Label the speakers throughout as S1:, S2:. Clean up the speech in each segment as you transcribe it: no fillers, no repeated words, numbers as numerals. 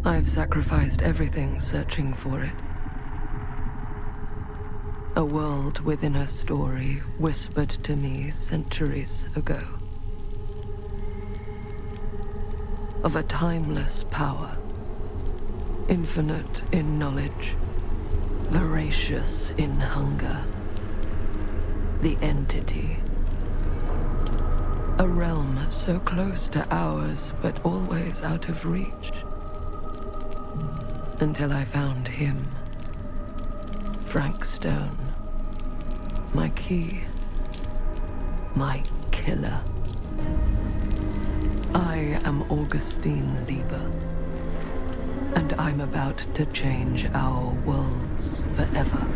S1: I've sacrificed everything searching for it. A world within a story whispered to me centuries ago. Of a timeless power, infinite in knowledge, voracious in hunger. The Entity. A realm so close to ours, but always out of reach. Until I found him. Frank Stone. My key. My killer. I am Augustine Lieber. And I'm about to change our worlds forever.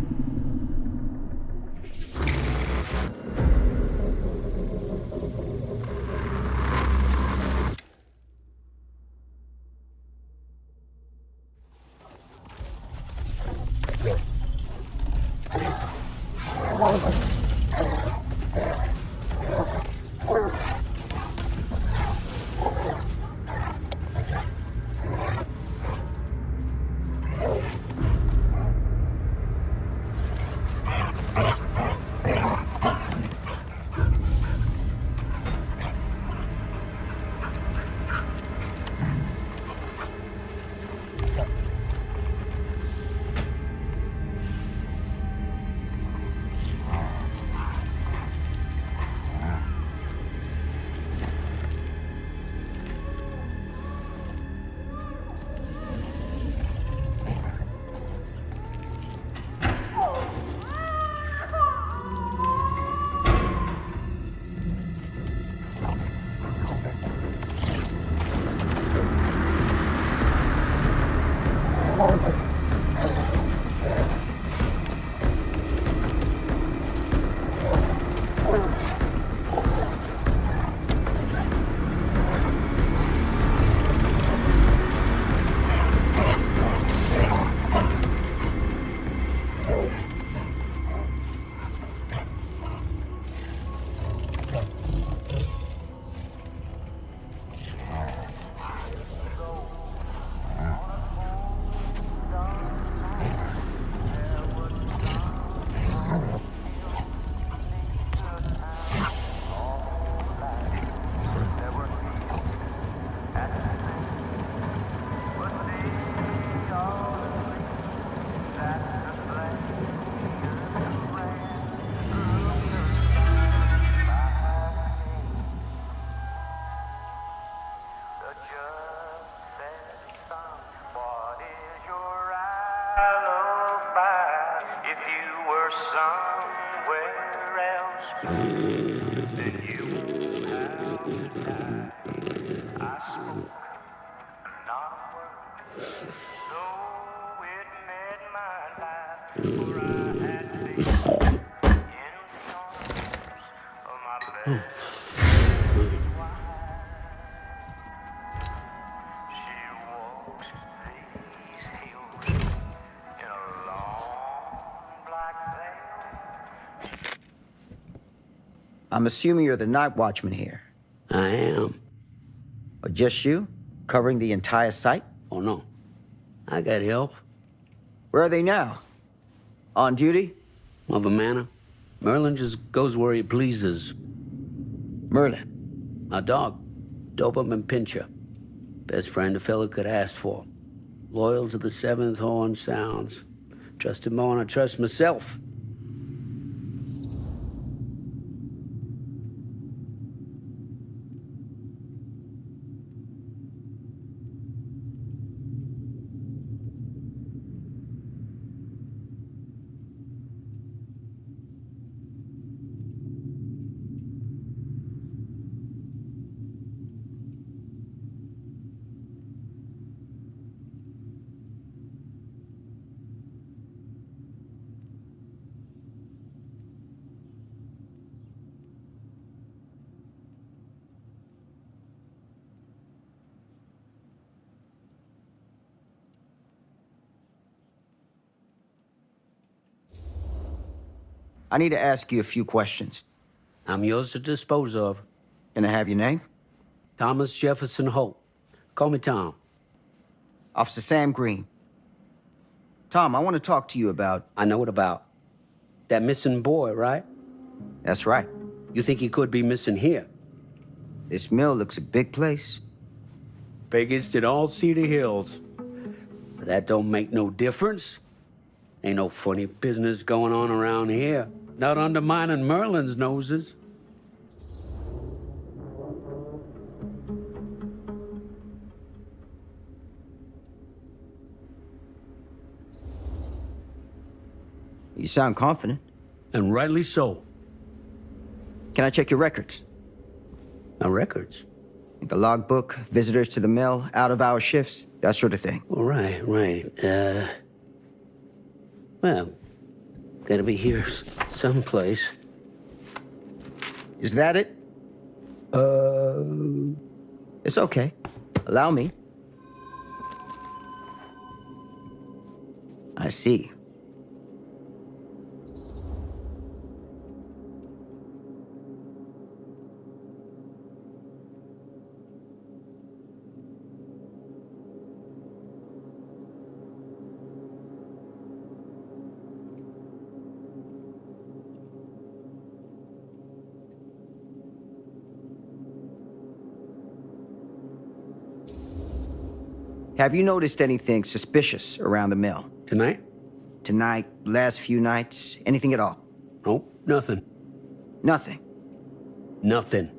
S2: I'm assuming you're the night watchman here.
S3: I am.
S2: Or just you? Covering the entire site?
S3: Oh, no. I got help.
S2: Where are they now? On duty?
S3: Mother Manor. Merlin just goes where he pleases.
S2: Merlin?
S3: My dog. Doberman Pinscher. Best friend a fella could ask for. Loyal to the seventh horn sounds. Trust him more than I trust myself.
S2: I need to ask you a few questions.
S3: I'm yours to dispose of.
S2: Can I have your name?
S3: Thomas Jefferson Holt. Call me Tom.
S2: Officer Sam Green. Tom, I want to talk to you about...
S3: I know it about. That missing boy, right?
S2: That's right.
S3: You think he could be missing here?
S2: This mill looks a big place.
S3: Biggest in all Cedar Hills. But that don't make no difference. Ain't no funny business going on around here. Not undermining Merlin's noses.
S2: You sound confident.
S3: And rightly so.
S2: Can I check your records?
S3: My records?
S2: The logbook, visitors to the mill, out-of-hour shifts, that sort of thing.
S3: Right. Well, gotta be here someplace.
S2: Is that it? It's okay. Allow me. I see. Have you noticed anything suspicious around the mill?
S3: Tonight?
S2: Tonight, last few nights, anything at all?
S3: Nope, nothing.
S2: Nothing.
S3: Nothing.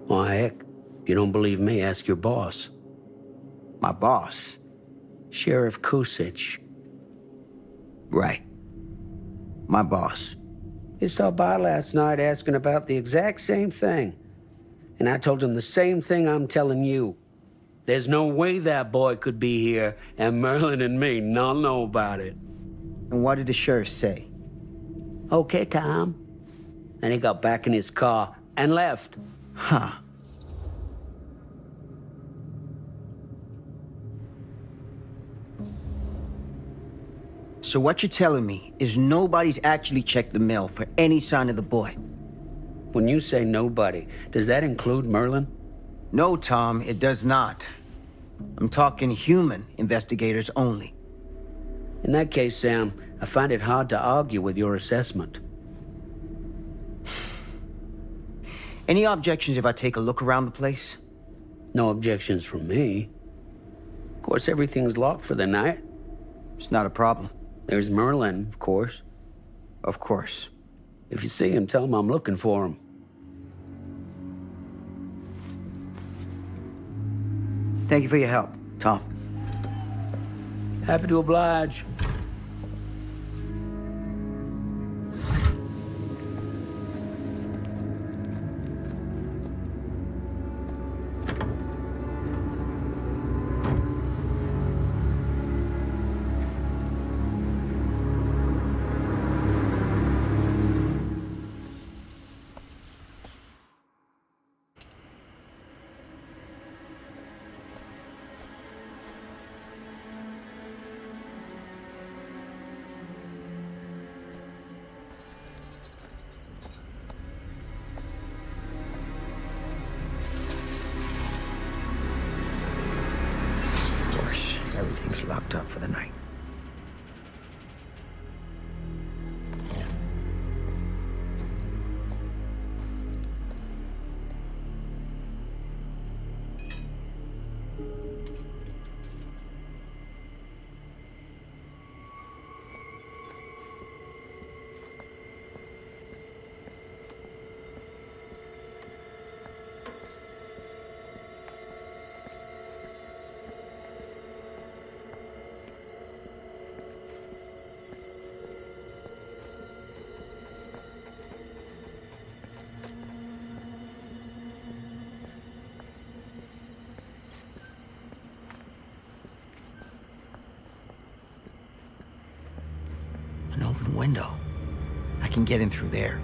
S3: Well, heck, if you don't believe me, ask your boss.
S2: My boss?
S3: Sheriff Kusich.
S2: Right. My boss.
S3: He stopped by last night asking about the exact same thing. And I told him the same thing I'm telling you. There's no way that boy could be here, and Merlin and me not know about it.
S2: And what did the sheriff say?
S3: Okay, Tom. And he got back in his car and left.
S2: Huh. So what you're telling me is nobody's actually checked the mill for any sign of the boy?
S3: When you say nobody, does that include Merlin?
S2: No, Tom, it does not. I'm talking human investigators only.
S3: In that case, Sam, I find it hard to argue with your assessment.
S2: Any objections if I take a look around the place?
S3: No objections from me. Of course, everything's locked for the night.
S2: It's not a problem.
S3: There's Merlin, of course.
S2: Of course.
S3: If you see him, tell him I'm looking for him.
S2: Thank you for your help, Tom.
S3: Happy to oblige.
S2: Of course, everything's locked up for the night. An open window. I can get in through there.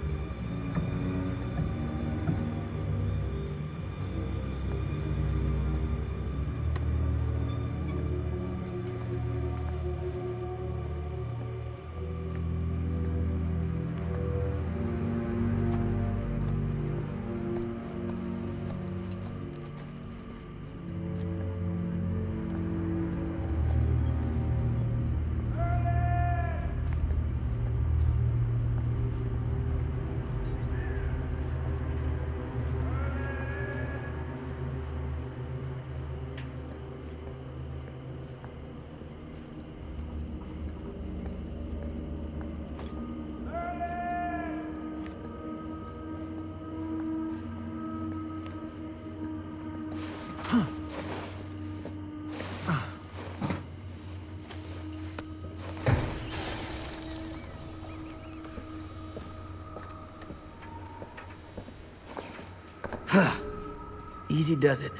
S2: Easy does it.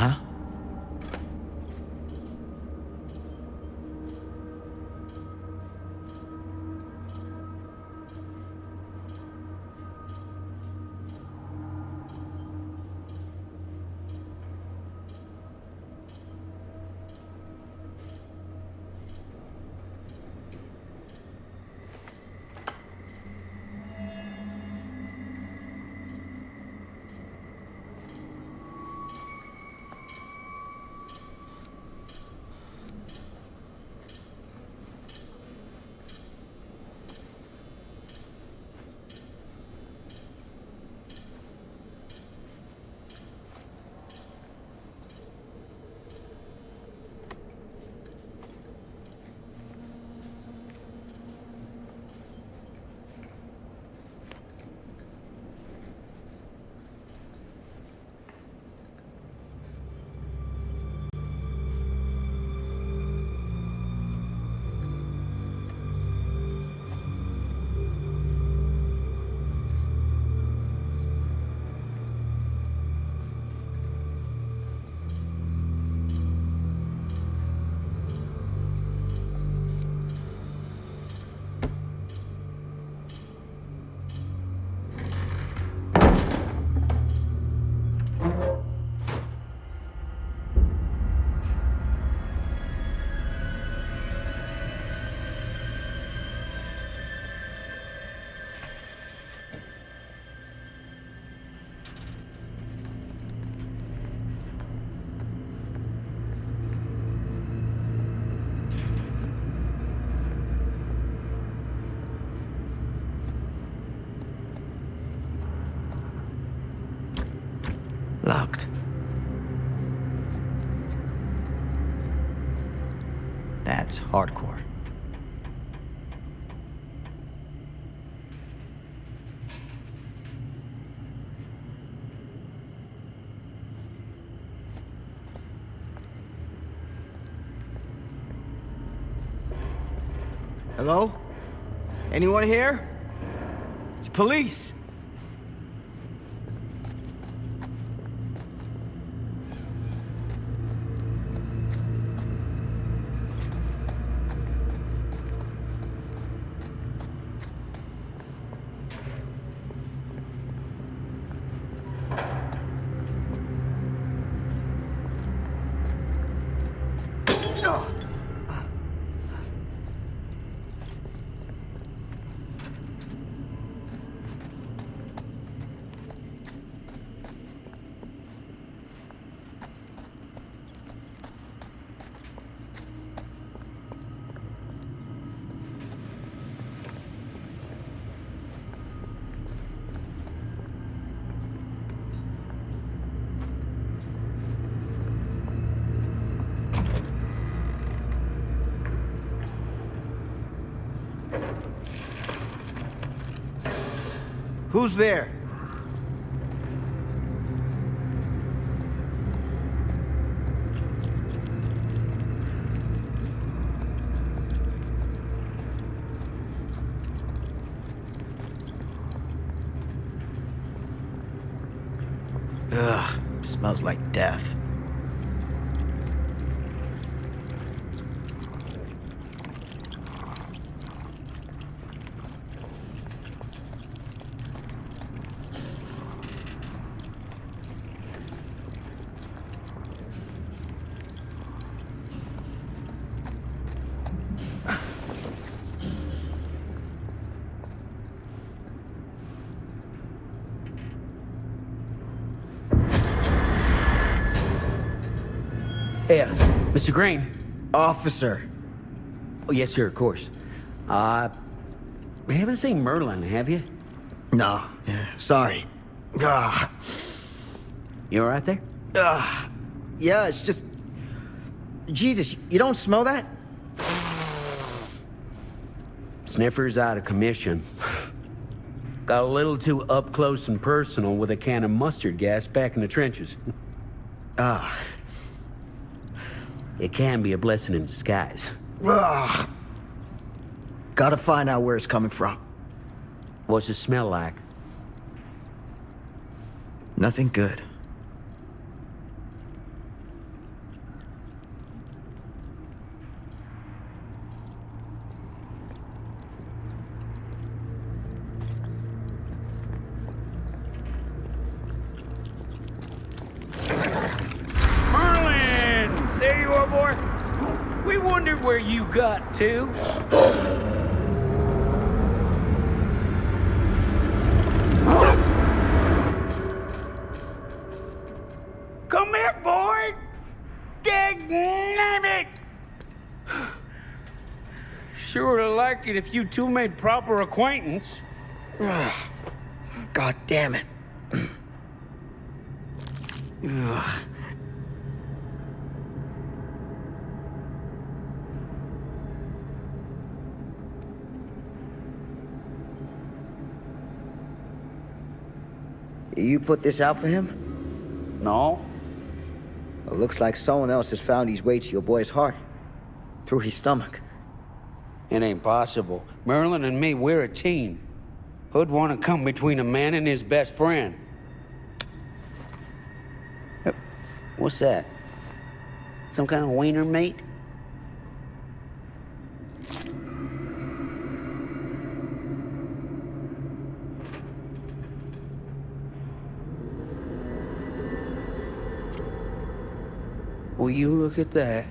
S2: Huh? Locked. That's hardcore. Hello? Anyone here? It's police. Who's there? Ugh, smells like death.
S3: Hey, Mr. Green.
S2: Officer.
S3: Oh, yes, sir, of course. You haven't seen Merlin, have you?
S2: No, sorry. Ah,
S3: You all right there?
S2: yeah, it's just... Jesus, you don't smell that?
S3: Sniffer's out of commission. Got a little too up close and personal with a can of mustard gas back in the trenches.
S2: Ah.
S3: It can be a blessing in disguise.
S2: Ugh. Gotta find out where it's coming from.
S3: What's it smell like?
S2: Nothing good.
S3: Merlin! There you are, boy. We wondered where you got to. Come here, boy! Dang it! Sure would have liked it if you two made proper acquaintance.
S2: Ugh. God damn it. Ugh. You put this out for him?
S3: No?
S2: It looks like someone else has found his way to your boy's heart. Through his stomach.
S3: It ain't possible. Merlin and me, we're a team. Who'd want to come between a man and his best friend? What's that? Some kind of wiener mate? Will you look at that?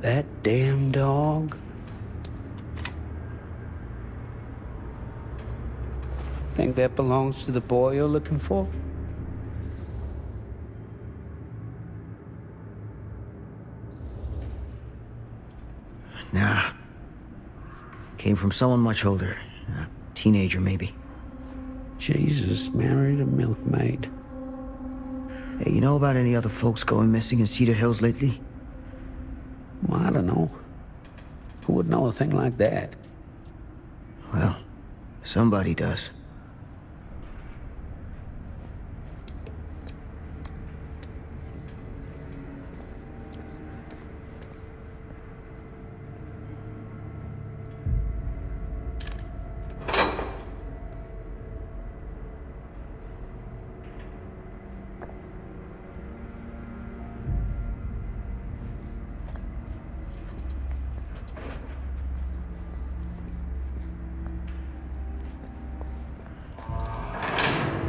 S3: That damn dog? Think that belongs to the boy you're looking for?
S2: Nah. Came from someone much older. A teenager, maybe.
S3: Jesus married a milkmaid.
S2: Hey, you know about any other folks going missing in Cedar Hills lately?
S3: Well, I don't know. Who would know a thing like that?
S2: Well, somebody does.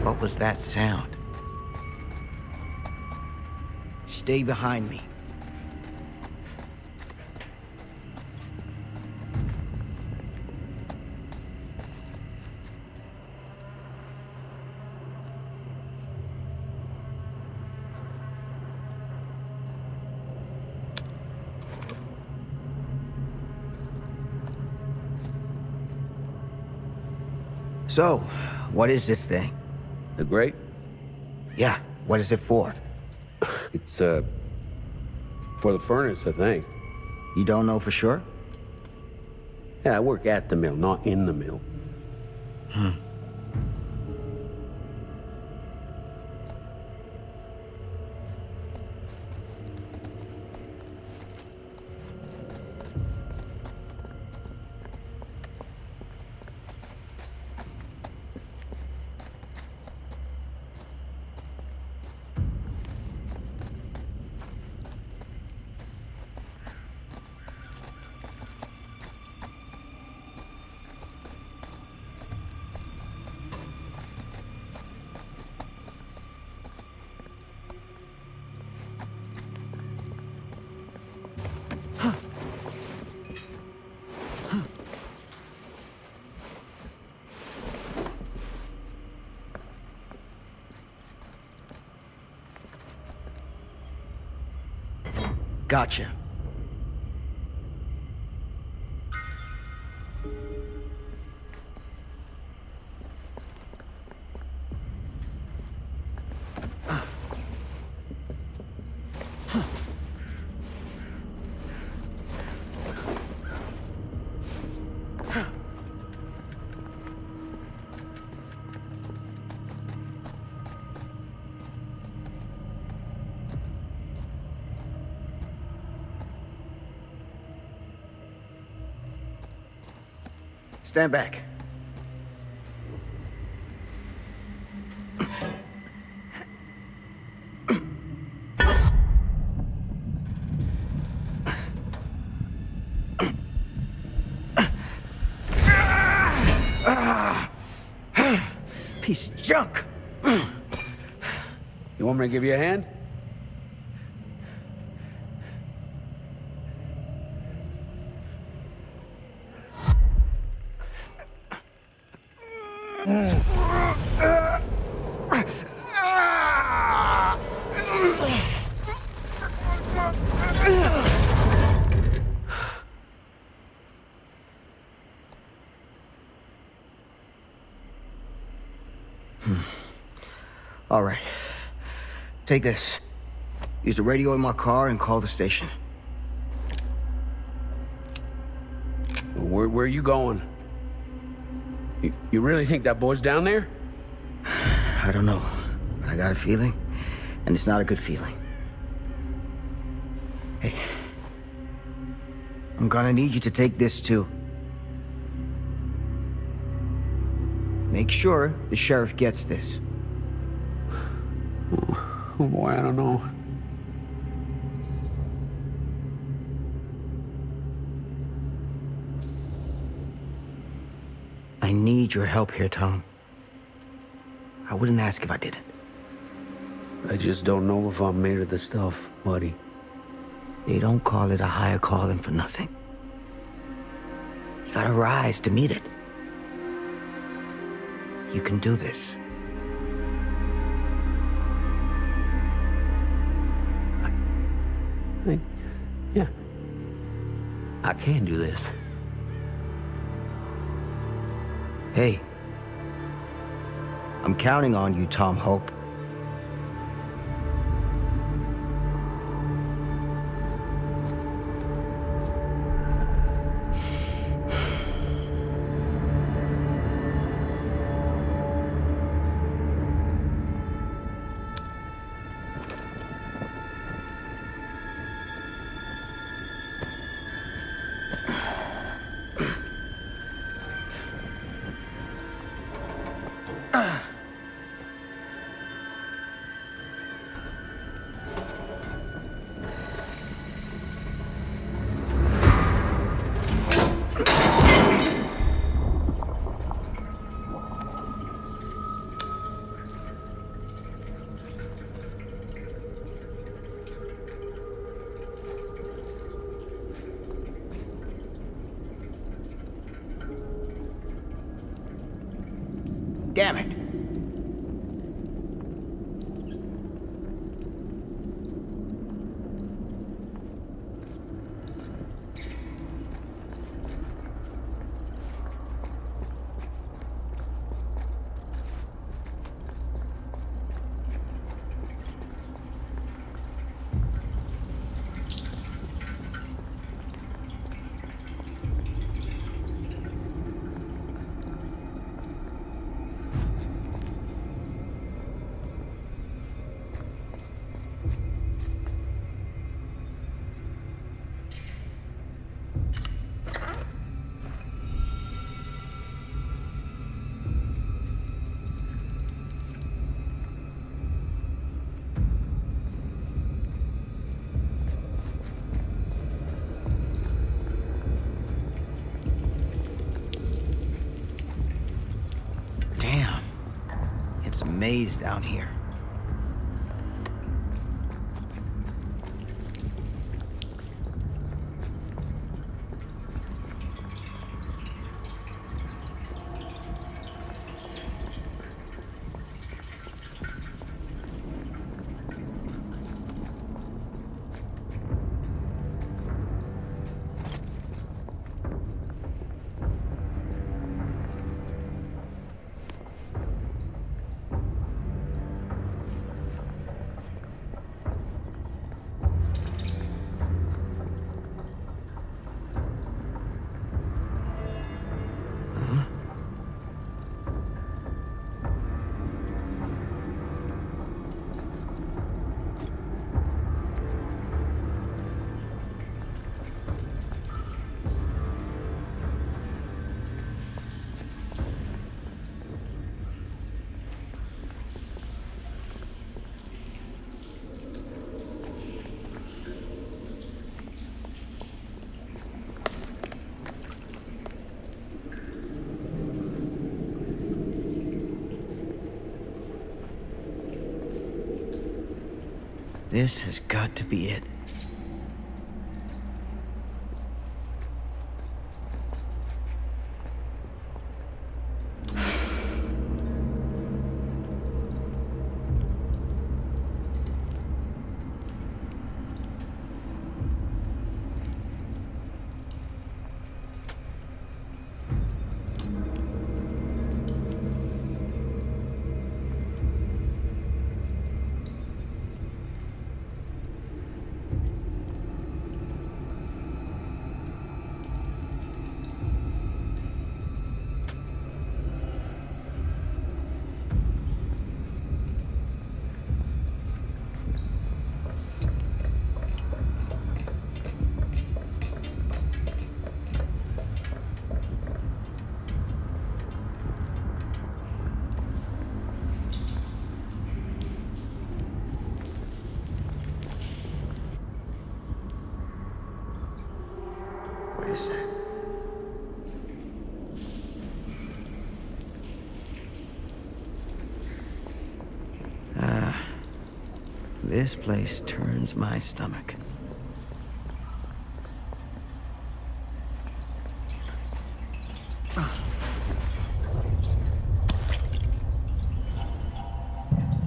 S2: What was that sound? Stay behind me. So, what is this thing?
S3: The Great?
S2: Yeah, what is it for?
S3: It's, for the furnace, I think.
S2: You don't know for sure?
S3: Yeah, I work at the mill, not in the mill.
S2: Gotcha. Stand back. Piece of junk.
S3: You want me to give you a hand?
S2: All right. Take this. Use the radio in my car and call the station.
S3: Where are you going? You really think that boy's down there?
S2: I don't know. I got a feeling, and it's not a good feeling. Hey. I'm gonna need you to take this too. Make sure the sheriff gets this.
S3: Oh boy, I don't know.
S2: I need your help here, Tom. I wouldn't ask if I didn't.
S3: I just don't know if I'm made of the stuff, buddy.
S2: They don't call it a higher calling for nothing. You gotta rise to meet it. You can do this.
S3: Yeah. I can do this.
S2: Hey. I'm counting on you, Tom Holt. Damn it. It's a maze down here. This has got to be it. What is that? This place turns my stomach.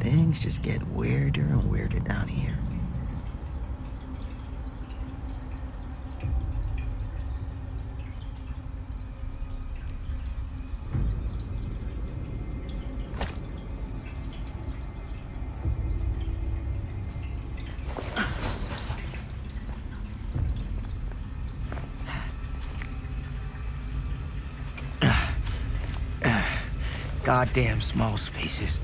S2: Things just get weirder and weirder down here. Goddamn small spaces.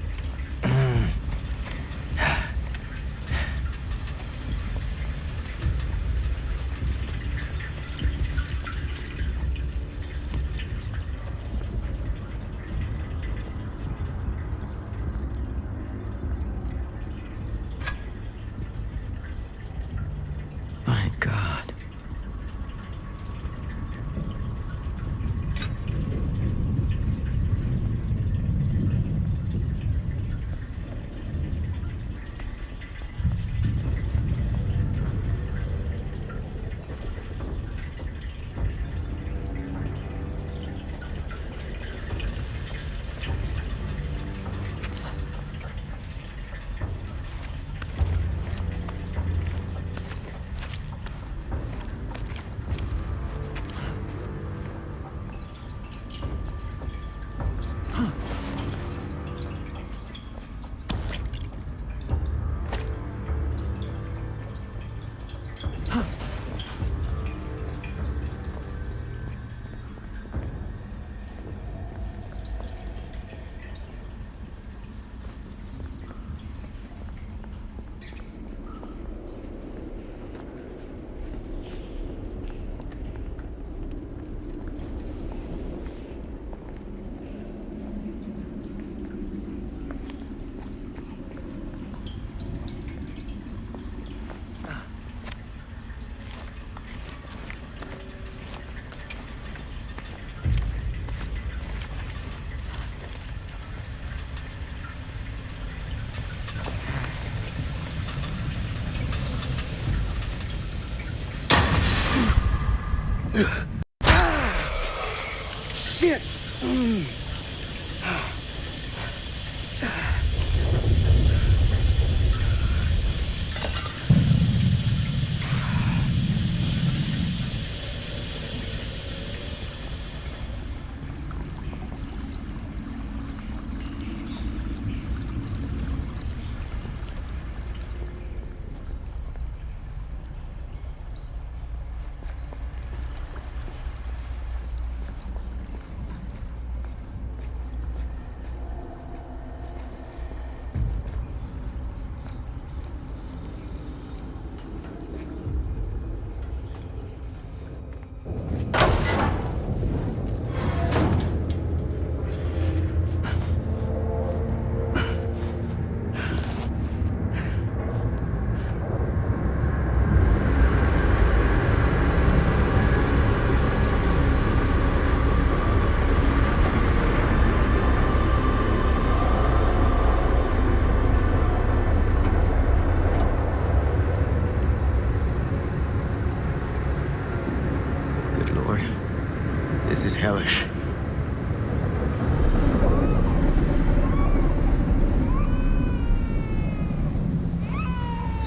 S2: My God. hellish.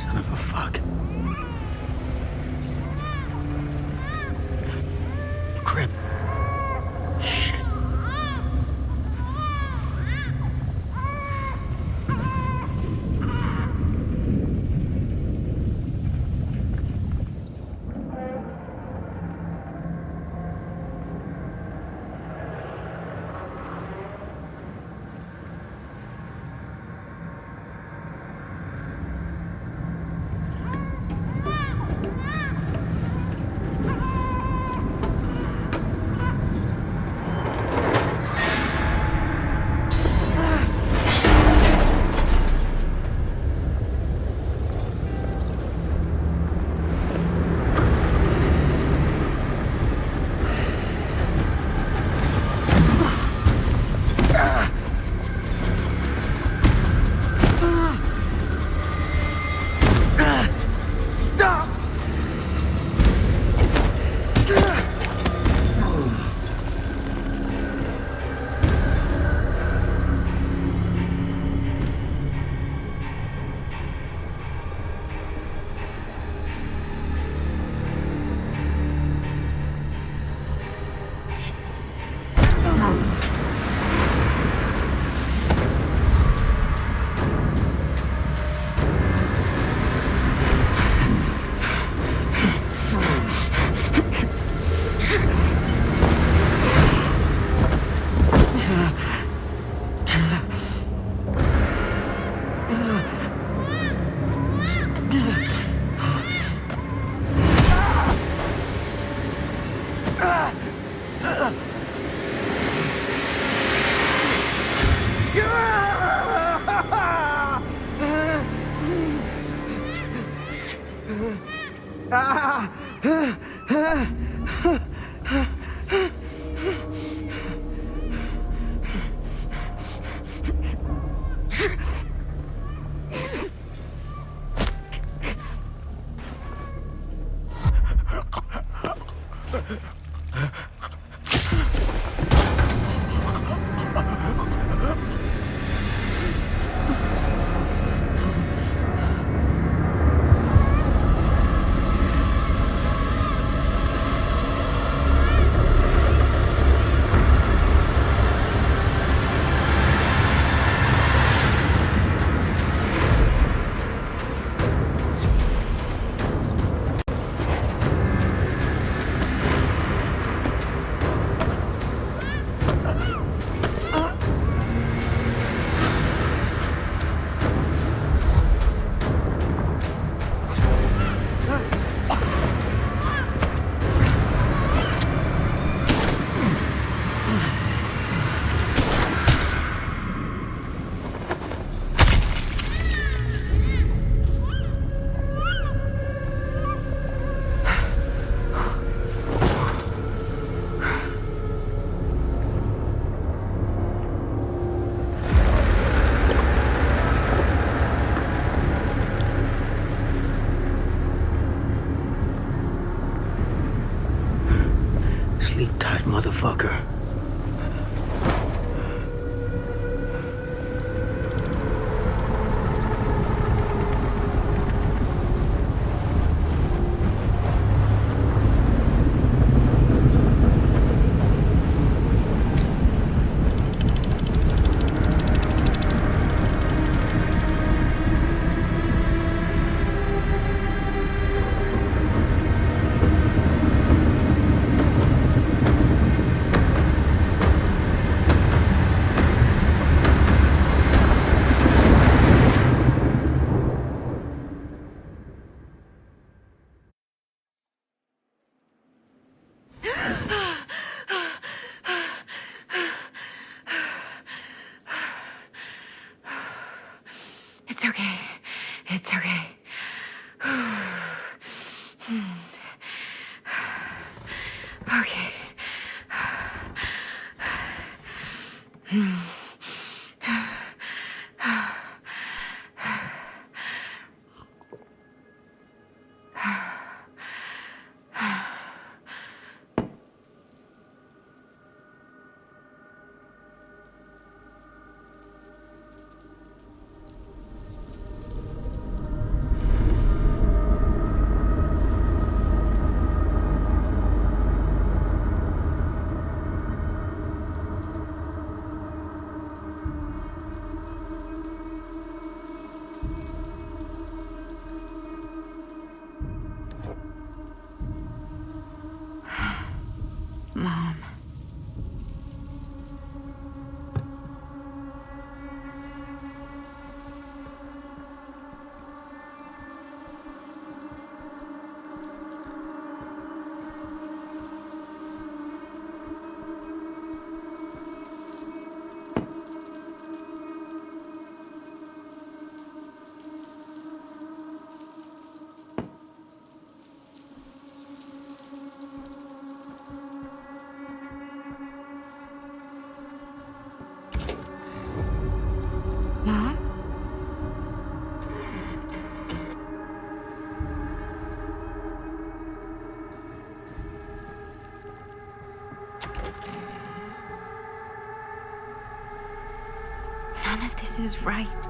S2: Son of a fuck. Crip. Shit. Stop! Sleep tight, motherfucker.
S4: It's okay. It's okay. Okay. None of this is right.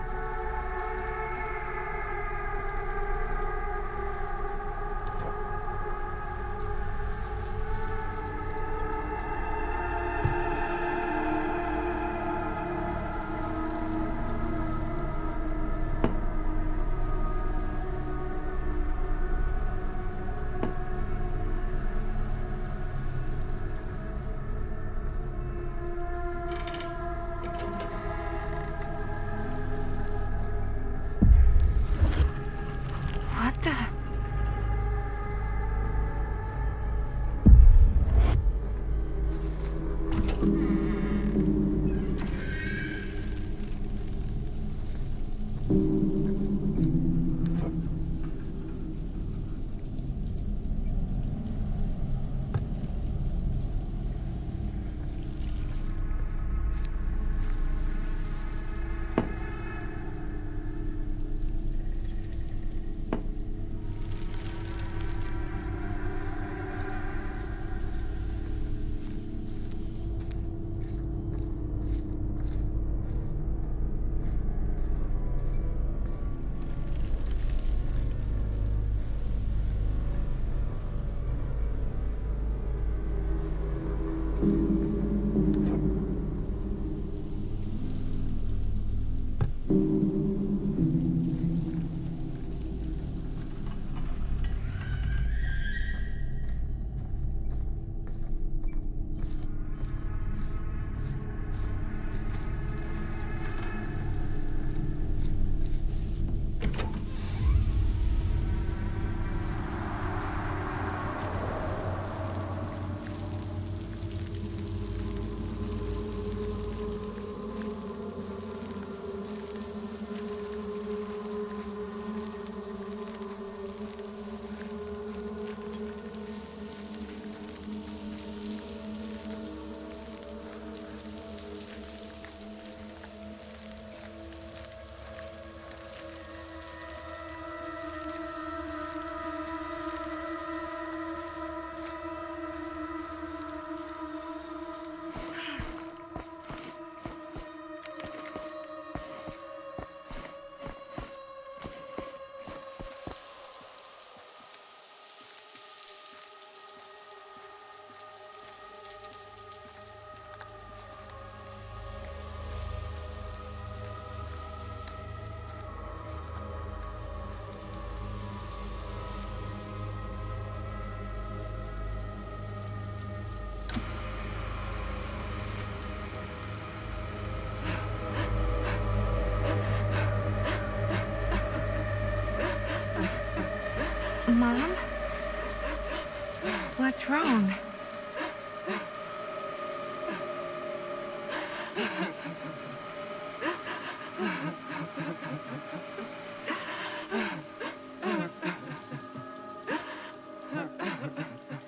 S4: What the? Mom? What's wrong?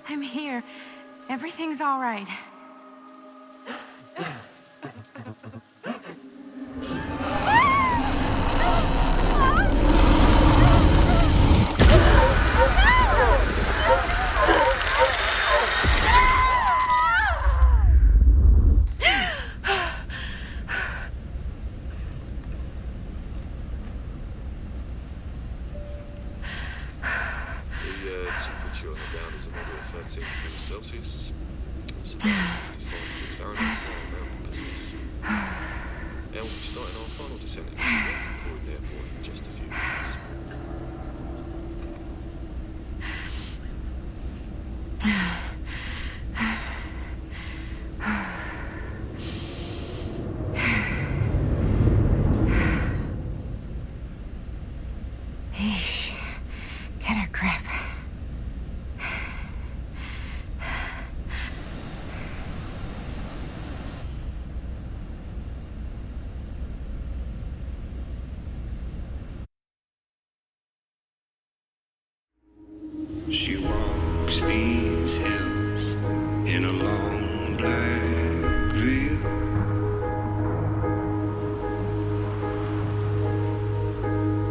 S4: I'm here. Everything's all right.
S5: Temperature on the ground is a moderate 13 degrees Celsius. Fahrenheit, and we'll be starting our final descent into the Croydon Airport in just a few minutes.
S4: Eesh. Get a grip.
S6: She walks these hills in a long black veil.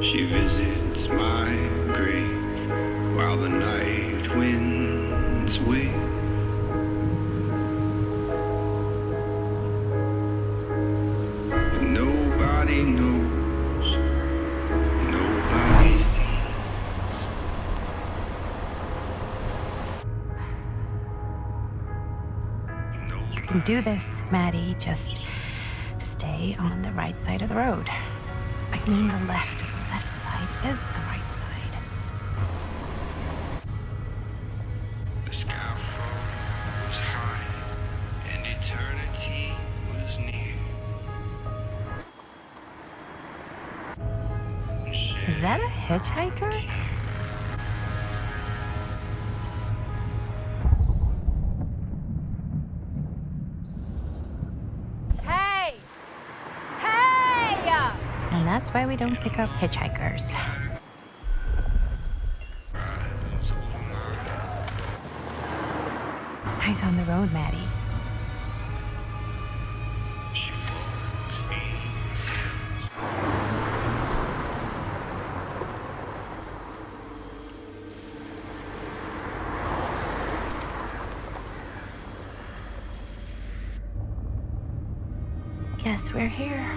S6: She visits my grave while the night winds wail. Nobody
S4: can do this, Maddie. Just stay on the right side of the road. I mean the left. The left side is the right side.
S6: The scaffold was high, and eternity was near.
S4: Is that a hitchhiker?
S7: Hey! Hey!
S4: And that's why we don't pick up hitchhikers. Eyes on the road, Maddie.
S6: She walks these hills.
S4: Guess we're here.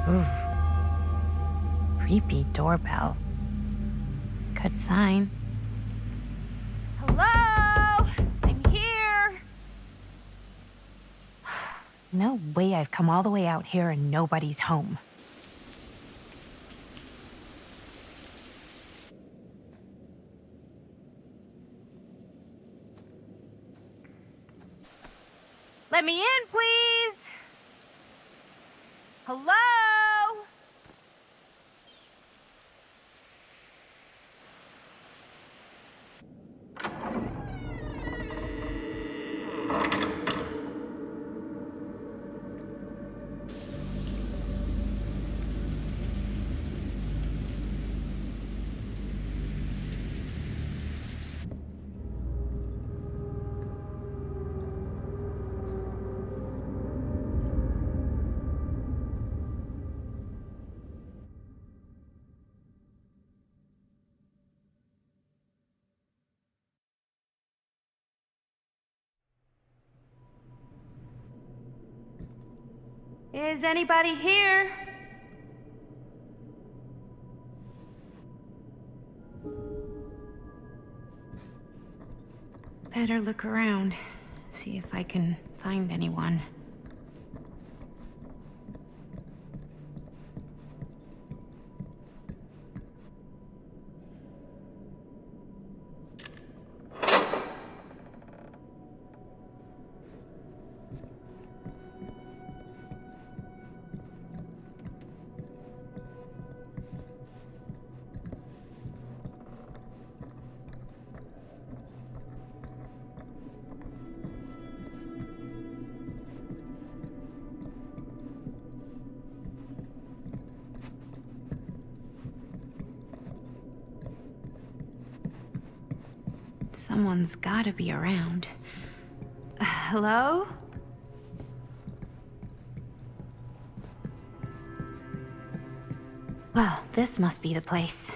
S4: Ooh. Creepy doorbell. Good sign.
S7: Hello? I'm here.
S4: No way I've come all the way out here and nobody's home.
S7: Let me in, please. Hello? Is anybody here?
S4: Better look around. See if I can find anyone. Someone's gotta be around. Hello? Well, this must be the place.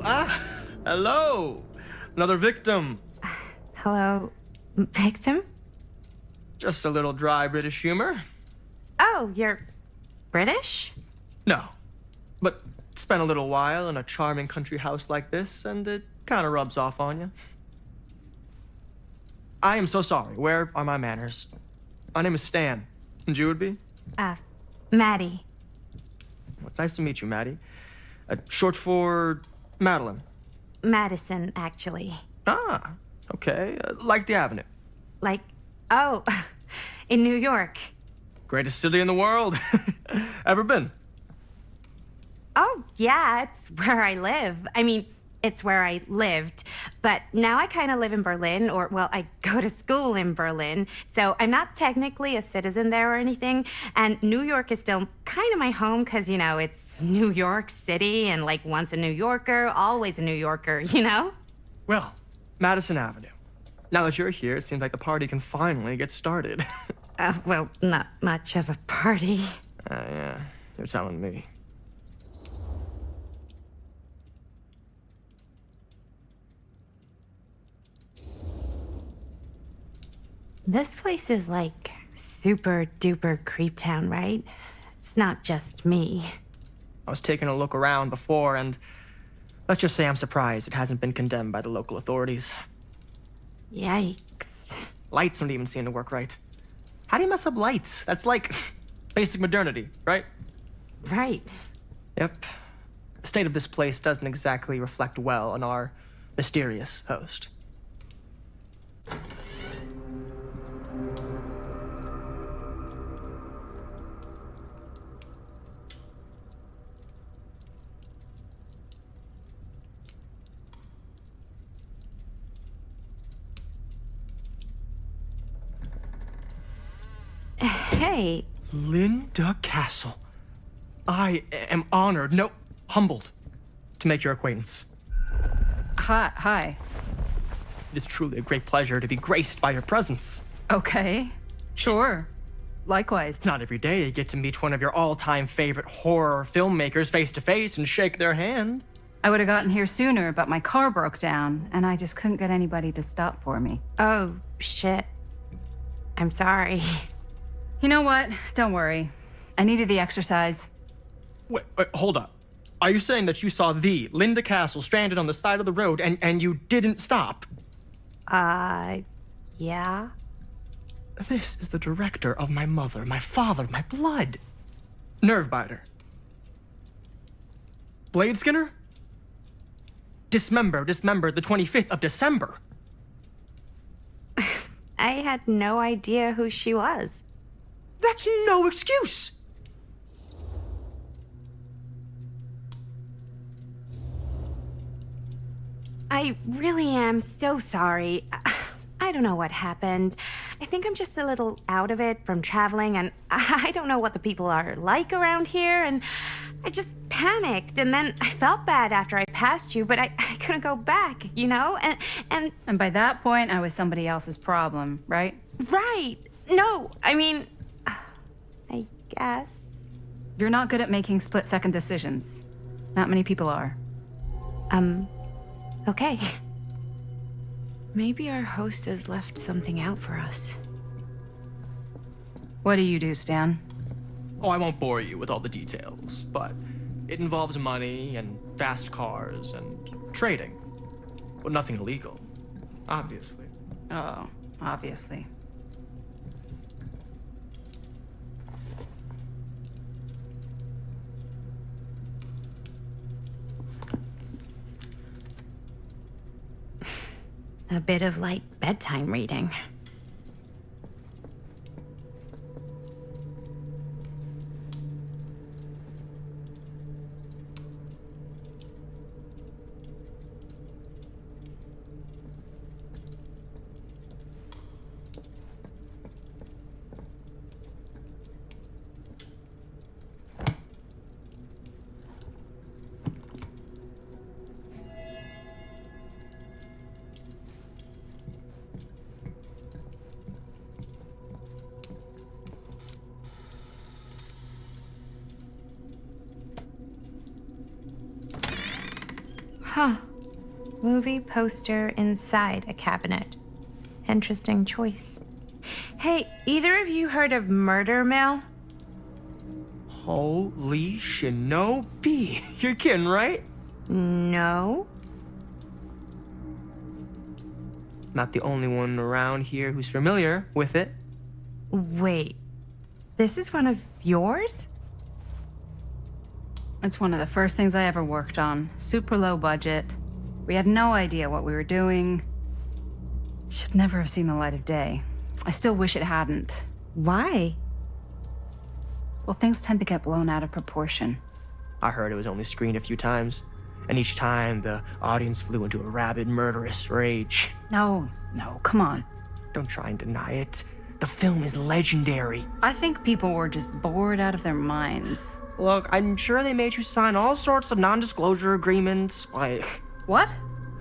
S8: Ah, hello. Another victim.
S4: Hello? Victim?
S8: Just a little dry British humor.
S4: Oh, you're British?
S8: No, but spent a little while in a charming country house like this, and it kind of rubs off on you. I am so sorry. Where are my manners? My name is Stan, and you would be?
S4: Maddie.
S8: Well, it's nice to meet you, Maddie. Short for Madeline.
S4: Madison, actually.
S8: Ah, okay. Like the avenue.
S4: Like Oh, in New York.
S8: Greatest city in the world. Ever been?
S4: Oh, yeah, it's where I live. I mean, it's where I lived. But now I kind of live in Berlin, or, well, I go to school in Berlin. So I'm not technically a citizen there or anything. And New York is still kind of my home because, you know, it's New York City and, like, once a New Yorker, always a New Yorker, you know?
S8: Well, Madison Avenue. Now that you're here, it seems like the party can finally get started.
S4: Well, not much of a party.
S8: Yeah, you're telling me.
S4: This place is like super duper creep town, right? It's not just me.
S8: I was taking a look around before, and let's just say I'm surprised it hasn't been condemned by the local authorities.
S4: Yikes.
S8: Lights don't even seem to work right. How do you mess up lights? That's like basic modernity, right?
S4: Right.
S8: Yep. The state of this place doesn't exactly reflect well on our mysterious host.
S4: Hey,
S8: Linda Castle. I am honored, no, humbled, to make your acquaintance.
S9: Hi.
S8: It is truly a great pleasure to be graced by your presence.
S9: Okay. Sure. Likewise.
S8: It's not every day you get to meet one of your all-time favorite horror filmmakers face to face and shake their hand.
S9: I would have gotten here sooner, but my car broke down, and I just couldn't get anybody to stop for me.
S4: oh, shit. I'm sorry.
S9: You know what? Don't worry. I needed the exercise.
S8: Wait, hold up. Are you saying that you saw the Linda Castle stranded on the side of the road and you didn't stop?
S4: Yeah?
S8: This is the director of my mother, my father, my blood. Nervebiter. Blade Skinner? Dismembered the 25th of December.
S4: I had no idea who she was.
S8: That's no excuse.
S4: I really am so sorry. I don't know what happened. I think I'm just a little out of it from traveling, and I don't know what the people are like around here, and I just panicked, and then I felt bad after I passed you, but I couldn't go back, you know?
S9: And by that point, I was somebody else's problem, right?
S4: Right. No, I mean, I guess.
S9: You're not good at making split-second decisions. Not many people are.
S4: Okay. Maybe our host has left something out for us.
S9: What do you do, Stan?
S8: Oh, I won't bore you with all the details, but it involves money and fast cars and trading. Well, nothing illegal, obviously.
S9: Oh, obviously.
S4: A bit of light bedtime reading. Huh. Movie poster inside a cabinet. Interesting choice. Hey, either of you heard of Murder Mill?
S8: Holy shinobi. You're kidding, right?
S4: No.
S8: Not the only one around here who's familiar with it.
S4: Wait. This is one of yours?
S9: It's one of the first things I ever worked on. Super low budget. We had no idea what we were doing. Should never have seen the light of day. I still wish it hadn't.
S4: Why?
S9: Well, things tend to get blown out of proportion.
S8: I heard it was only screened a few times, and each time the audience flew into a rabid, murderous rage.
S9: No, come on.
S8: Don't try and deny it. The film is legendary.
S9: I think people were just bored out of their minds.
S8: Look, I'm sure they made you sign all sorts of non-disclosure agreements, like
S9: What?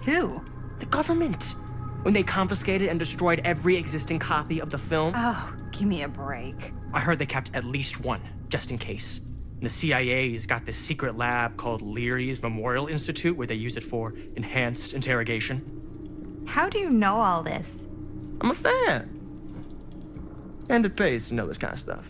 S9: Who?
S8: the government, when they confiscated and destroyed every existing copy of the film.
S9: Oh, give me a break.
S8: I heard they kept at least one, just in case. The CIA's got this secret lab called Leary's Memorial Institute where they use it for enhanced interrogation.
S4: How do you know all this?
S8: I'm a fan. And it pays to know this kind of stuff.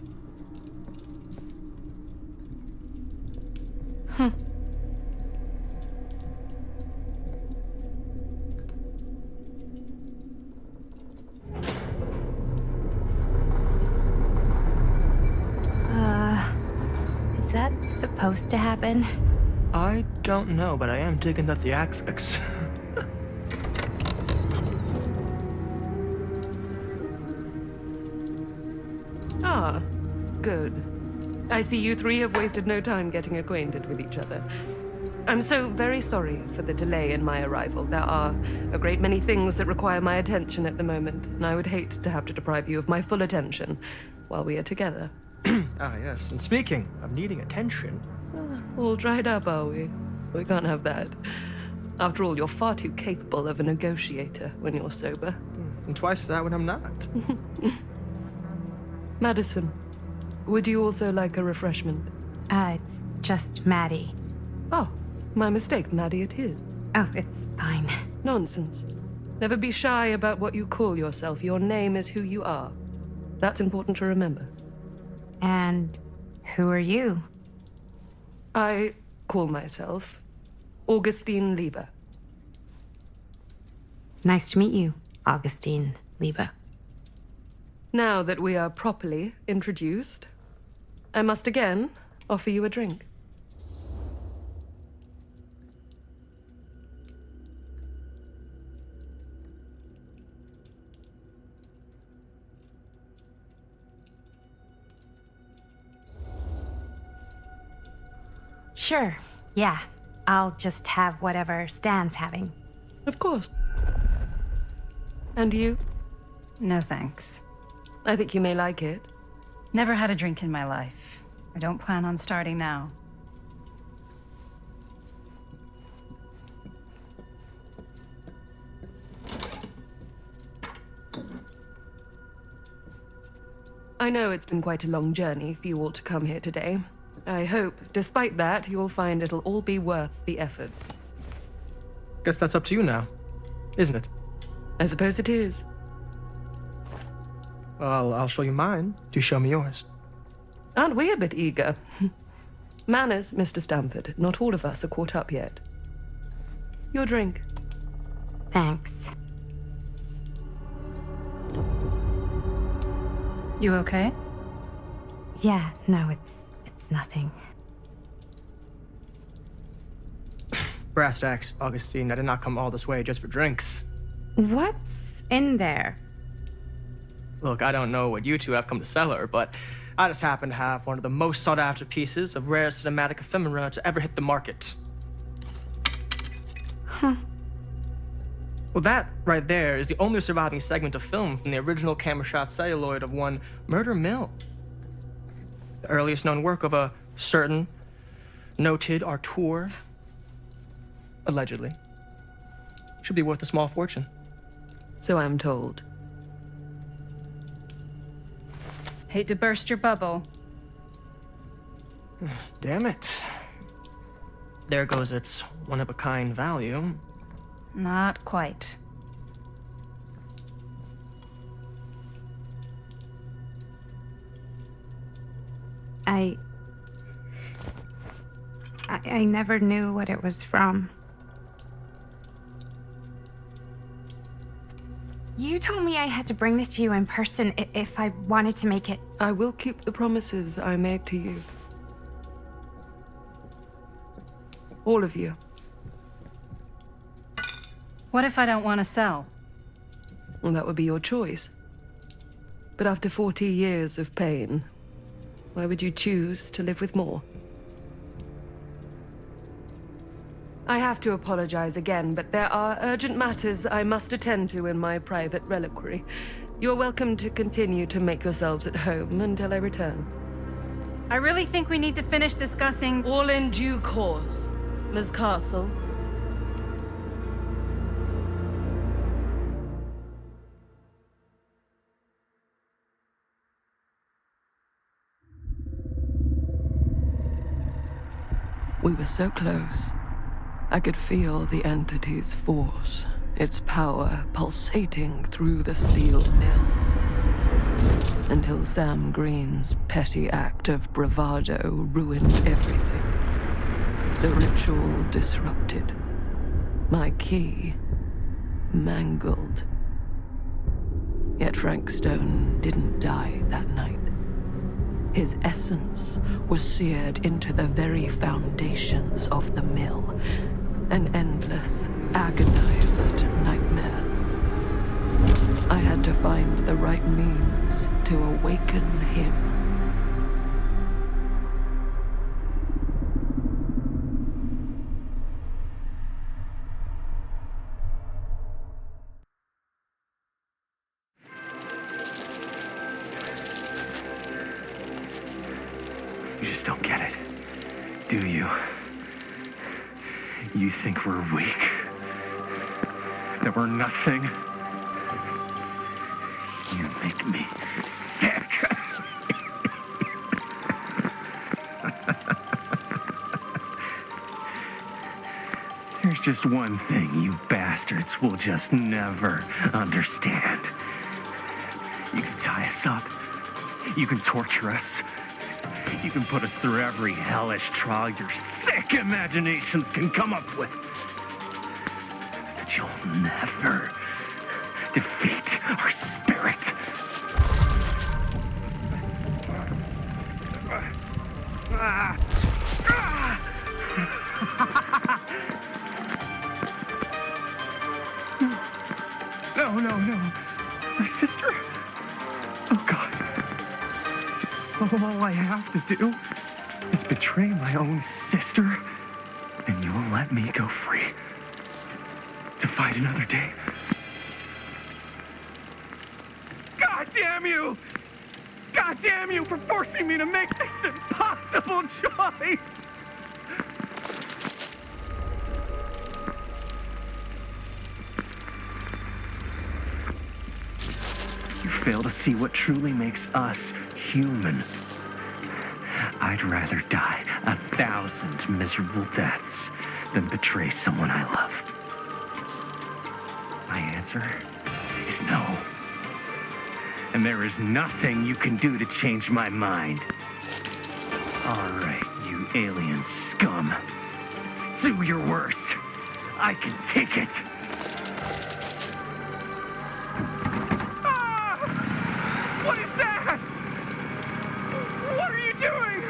S4: Is that supposed to happen?
S8: I don't know, but I am digging the theatrics.
S10: Ah, good. I see you three have wasted no time getting acquainted with each other. I'm so very sorry for the delay in my arrival. There are a great many things that require my attention at the moment, and I would hate to have to deprive you of my full attention while we are together.
S8: Ah, yes. And speaking of needing attention,
S10: All dried up, are we? We can't have that. After all, you're far too capable of a negotiator when you're sober.
S8: and twice that when I'm not.
S10: Madison, would you also like a refreshment?
S4: It's just Maddie.
S10: Oh, my mistake. Maddie it is.
S4: Oh, it's fine.
S10: Nonsense. Never be shy about what you call yourself. Your name is who you are. That's important to remember.
S4: And who are you?
S10: I call myself Augustine Lieber.
S4: Nice to meet you, Augustine Lieber.
S10: Now that we are properly introduced, I must again offer you a drink.
S4: Sure, yeah. I'll just have whatever Stan's having.
S10: Of course. And you?
S9: No thanks.
S10: I think you may like it.
S9: Never had a drink in my life. I don't plan on starting now.
S10: I know it's been quite a long journey for you all to come here today. I hope, despite that, you'll find it'll all be worth the effort.
S8: Guess that's up to you now, isn't it?
S10: I suppose it is.
S8: Well, I'll show you mine. Do show me yours.
S10: Aren't we a bit eager? Manners, Mr. Stamford. Not all of us are caught up yet. Your drink.
S4: Thanks.
S9: You okay?
S4: Yeah, no, it's nothing.
S8: Brass tacks, Augustine. I did not come all this way just for drinks.
S4: What's in there?
S8: Look, I don't know what you two have come to sell her, but I just happen to have one of the most sought-after pieces of rare cinematic ephemera to ever hit the market.
S4: Huh.
S8: Well, that right there is the only surviving segment of film from the original camera shot celluloid of one Murder Mill. The earliest known work of a certain noted auteur, allegedly, should be worth a small fortune.
S10: So I'm told.
S9: Hate to burst your bubble.
S8: Damn it. There goes its one-of-a-kind value.
S9: Not quite.
S4: I never knew what it was from. You told me I had to bring this to you in person if I wanted to make it.
S10: I will keep the promises I made to you. All of you.
S9: What if I don't want to sell?
S10: Well, that would be your choice. But after 40 years of pain, why would you choose to live with more? I have to apologize again, but there are urgent matters I must attend to in my private reliquary. You're welcome to continue to make yourselves at home until I return.
S9: I really think we need to finish discussing.
S10: All in due course, Ms. Castle.
S1: We were so close. I could feel the entity's force, its power pulsating through the steel mill. Until Sam Green's petty act of bravado ruined everything. The ritual disrupted. My key mangled. Yet Frank Stone didn't die that night. His essence was seared into the very foundations of the mill. An endless, agonized nightmare. I had to find the right means to awaken him.
S11: You just don't get it, do you? You think we're weak? That we're nothing? You make me sick. There's just one thing you bastards will just never understand. You can tie us up. You can torture us. You can put us through every hellish trial your sick imaginations can come up with. But you'll never defeat our spirit. No. My sister? Oh, God. All I have to do is betray my own sister, and you'll let me go free to fight another day. God damn you! God damn you for forcing me to make this impossible choice! You fail to see what truly makes us human. I'd rather die 1,000 miserable deaths than betray someone I love. My answer is no. And there is nothing you can do to change my mind. All right, you alien scum. Do your worst. I can take it. What is that? What are you doing?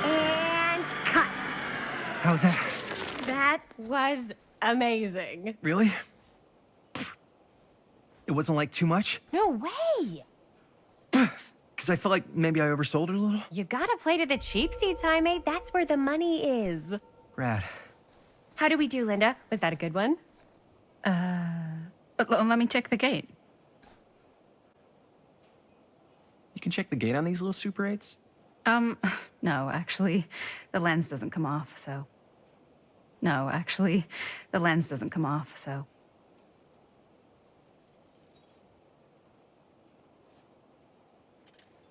S7: And cut.
S11: How's that?
S7: That was amazing.
S12: Really? It wasn't like too much?
S7: No way.
S12: Because I felt like maybe I oversold it a little?
S7: You gotta play to the cheap seats, Jaime. That's where the money is.
S12: Rad.
S7: How do we do, Linda? Was that a good one?
S9: Let me check the gate.
S12: You can check the gate on these little Super 8s?
S9: No, actually, the lens doesn't come off, so. No, actually, the lens doesn't come off, so.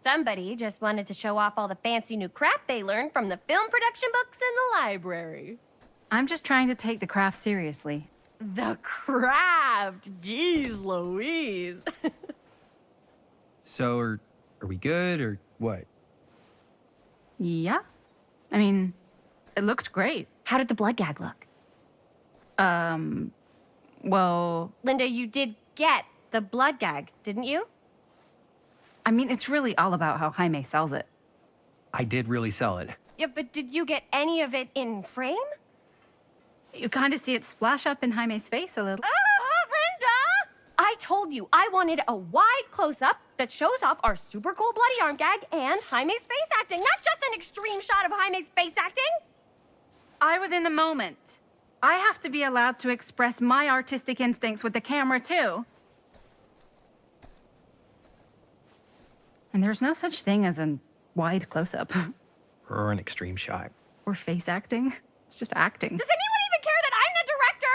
S7: Somebody just wanted to show off all the fancy new crap they learned from the film production books in the library.
S9: I'm just trying to take the craft seriously.
S7: The craft! Jeez Louise.
S12: So, are we good, or what?
S9: Yeah. I mean, it looked great.
S7: How did the blood gag look?
S9: Well,
S7: Linda, you did get the blood gag, didn't you?
S9: I mean, it's really all about how Jaime sells it.
S12: I did really sell it.
S7: Yeah, but did you get any of it in frame?
S9: You kind of see it splash up in Jaime's face a little.
S7: Linda! I told you I wanted a wide close-up that shows off our super cool bloody arm gag and Jaime's face acting, not just an extreme shot of Jaime's face acting.
S9: I was in the moment. I have to be allowed to express my artistic instincts with the camera, too. And there's no such thing as a wide close-up.
S12: Or an extreme shot.
S9: Or face acting. It's just acting.
S7: Does anyone even care that I'm the director?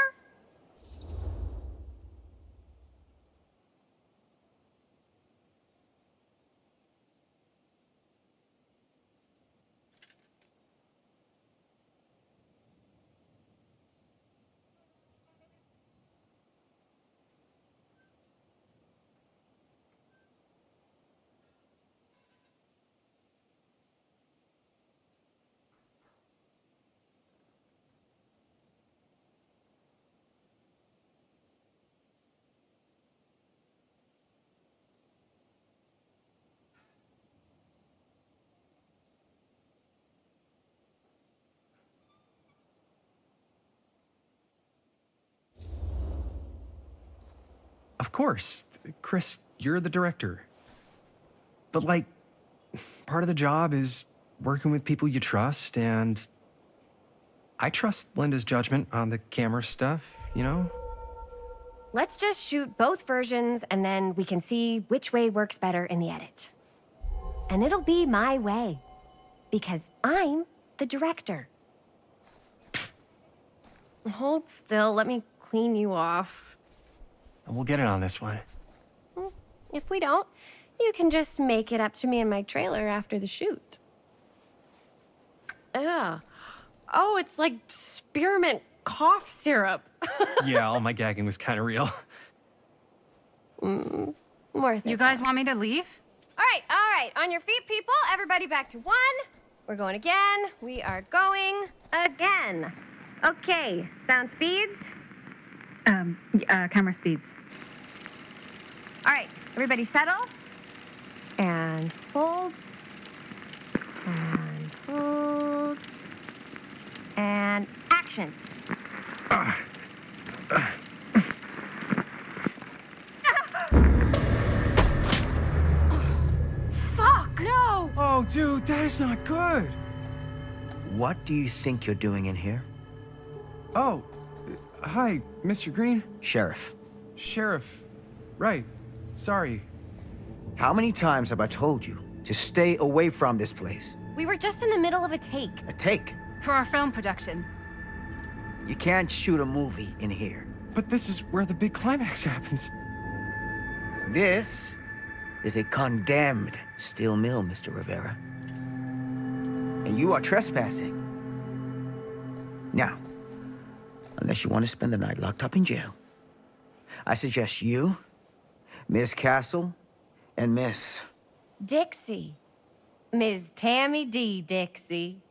S12: Of course. Chris, you're the director. But, like, part of the job is working with people you trust, and I trust Linda's judgment on the camera stuff, you know?
S7: Let's just shoot both versions and then we can see which way works better in the edit. And it'll be my way. Because I'm the director. Hold still, let me clean you off.
S12: And we'll get it on this one.
S7: If we don't, you can just make it up to me in my trailer after the shoot. Yeah. Oh, it's like spearmint cough syrup.
S12: Yeah, all my gagging was kind of real.
S7: Worth it.
S9: You guys want me to leave?
S7: All right. On your feet, people. Everybody back to 1. We're going again. We are going again. Okay, sound speeds.
S9: Camera speeds.
S7: All right, everybody settle. And hold. And hold. And action. Fuck! No!
S12: Oh, dude, that is not good.
S2: What do you think you're doing in here?
S12: Oh, hi, Mr. Green.
S2: Sheriff.
S12: Sheriff. Right. Sorry.
S2: How many times have I told you to stay away from this place?
S7: We were just in the middle of a take.
S2: A take.
S9: For our film production.
S2: You can't shoot a movie in here.
S12: But this is where the big climax happens.
S2: This is a condemned steel mill, Mr. Rivera. And you are trespassing. Now, unless you want to spend the night locked up in jail, I suggest you, Miss Castle, and Miss...
S7: Dixie. Ms. Tammy D. Dixie.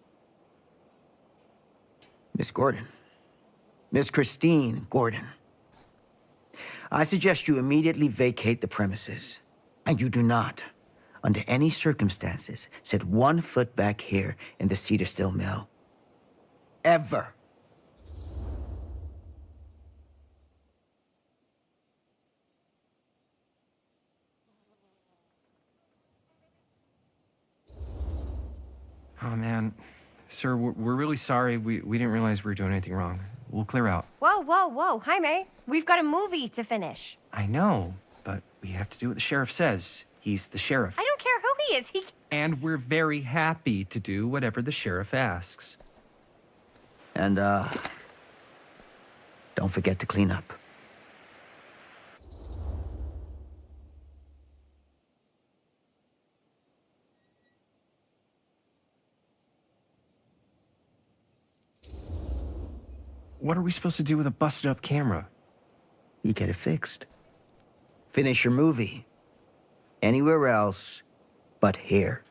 S2: Miss Gordon. Miss Christine Gordon. I suggest you immediately vacate the premises. And you do not, under any circumstances, set 1 foot back here in the Cedar Still Mill. Ever.
S12: Oh, man. Sir, we're really sorry. We didn't realize we were doing anything wrong. We'll clear out.
S7: Whoa. Jaime, we've got a movie to finish.
S12: I know, but we have to do what the sheriff says. He's the sheriff.
S7: I don't care who he is.
S12: And we're very happy to do whatever the sheriff asks.
S2: And, don't forget to clean up.
S12: What are we supposed to do with a busted up camera?
S2: You get it fixed. Finish your movie. Anywhere else but here.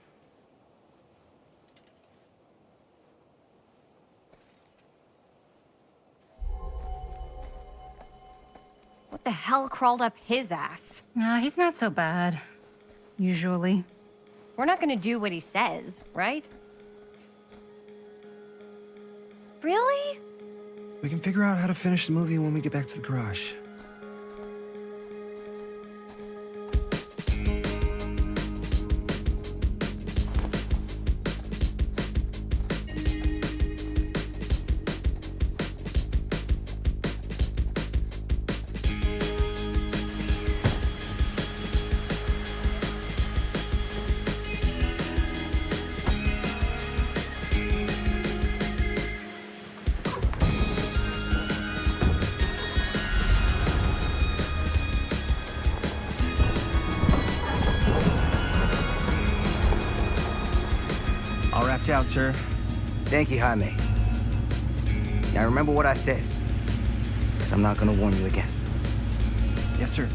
S7: the hell crawled up his ass?
S9: Nah, he's not so bad. Usually.
S7: We're not gonna do what he says, right? Really?
S12: We can figure out how to finish the movie when we get back to the garage. All wrapped out, sir.
S2: Thank you, Jaime. Now remember what I said, because I'm not gonna warn you again.
S12: Yes, sir.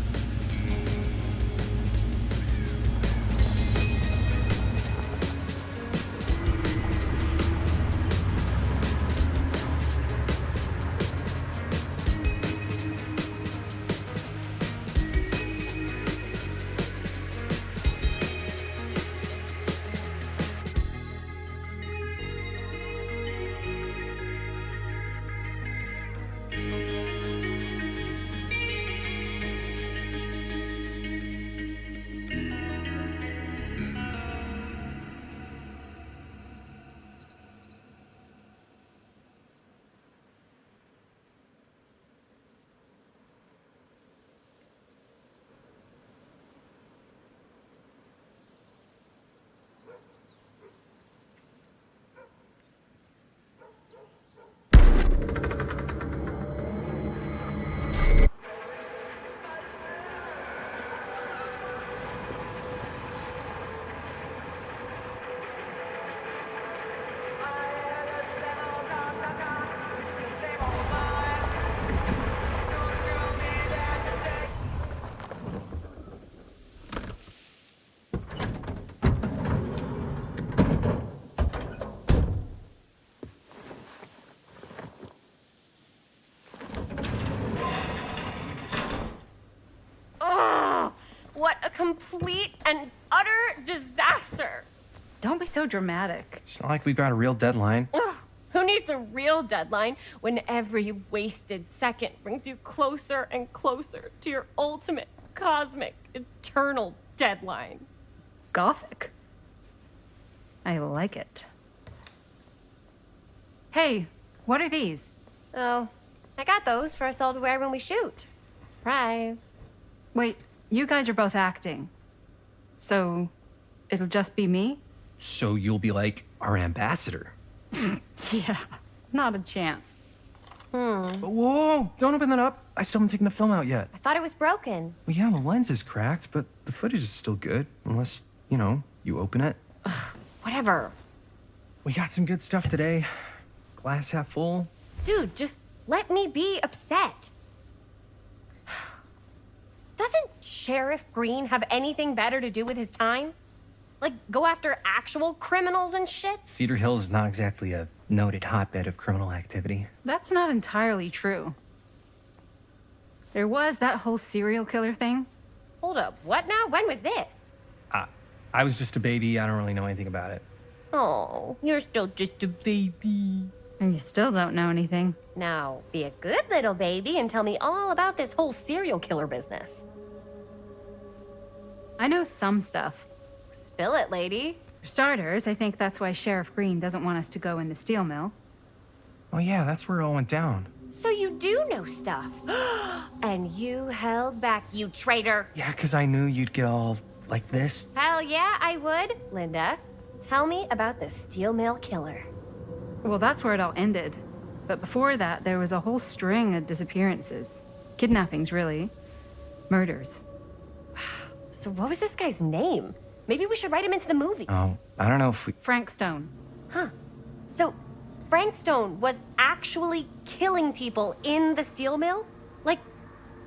S7: What a complete and utter disaster!
S9: Don't be so dramatic.
S12: It's not like we've got a real deadline.
S7: Ugh, who needs a real deadline when every wasted second brings you closer and closer to your ultimate, cosmic, eternal deadline?
S9: Gothic. I like it. Hey, what are these?
S7: Oh, I got those for us all to wear when we shoot. Surprise.
S9: Wait, you guys are both acting. So, it'll just be me?
S12: So you'll be like our ambassador.
S9: Yeah, not a chance.
S12: Whoa, don't open that up. I still haven't taken the film out yet.
S7: I thought it was broken.
S12: Well, yeah, the lens is cracked, but the footage is still good. Unless, you open it.
S7: Whatever.
S12: We got some good stuff today. Glass half full.
S7: Dude, just let me be upset. Doesn't Sheriff Green have anything better to do with his time? Like, go after actual criminals and shit?
S12: Cedar Hills is not exactly a noted hotbed of criminal activity.
S9: That's not entirely true. There was that whole serial killer thing.
S7: Hold up, what now? When was this?
S12: I was just a baby. I don't really know anything about it.
S7: Oh, you're still just a baby.
S9: And you still don't know anything.
S7: Now, be a good little baby and tell me all about this whole serial killer business.
S9: I know some stuff.
S7: Spill it, lady.
S9: For starters, I think that's why Sheriff Green doesn't want us to go in the steel mill.
S12: Oh yeah, that's where it all went down.
S7: So you do know stuff. And you held back, you traitor.
S12: Yeah, because I knew you'd get all like this.
S7: Hell yeah, I would. Linda, tell me about the steel mill killer.
S9: Well, that's where it all ended. But before that, there was a whole string of disappearances. Kidnappings, really. Murders.
S7: So what was this guy's name? Maybe we should write him into the movie.
S12: Oh, I don't know if we...
S9: Frank Stone.
S7: Huh. So Frank Stone was actually killing people in the steel mill? Like,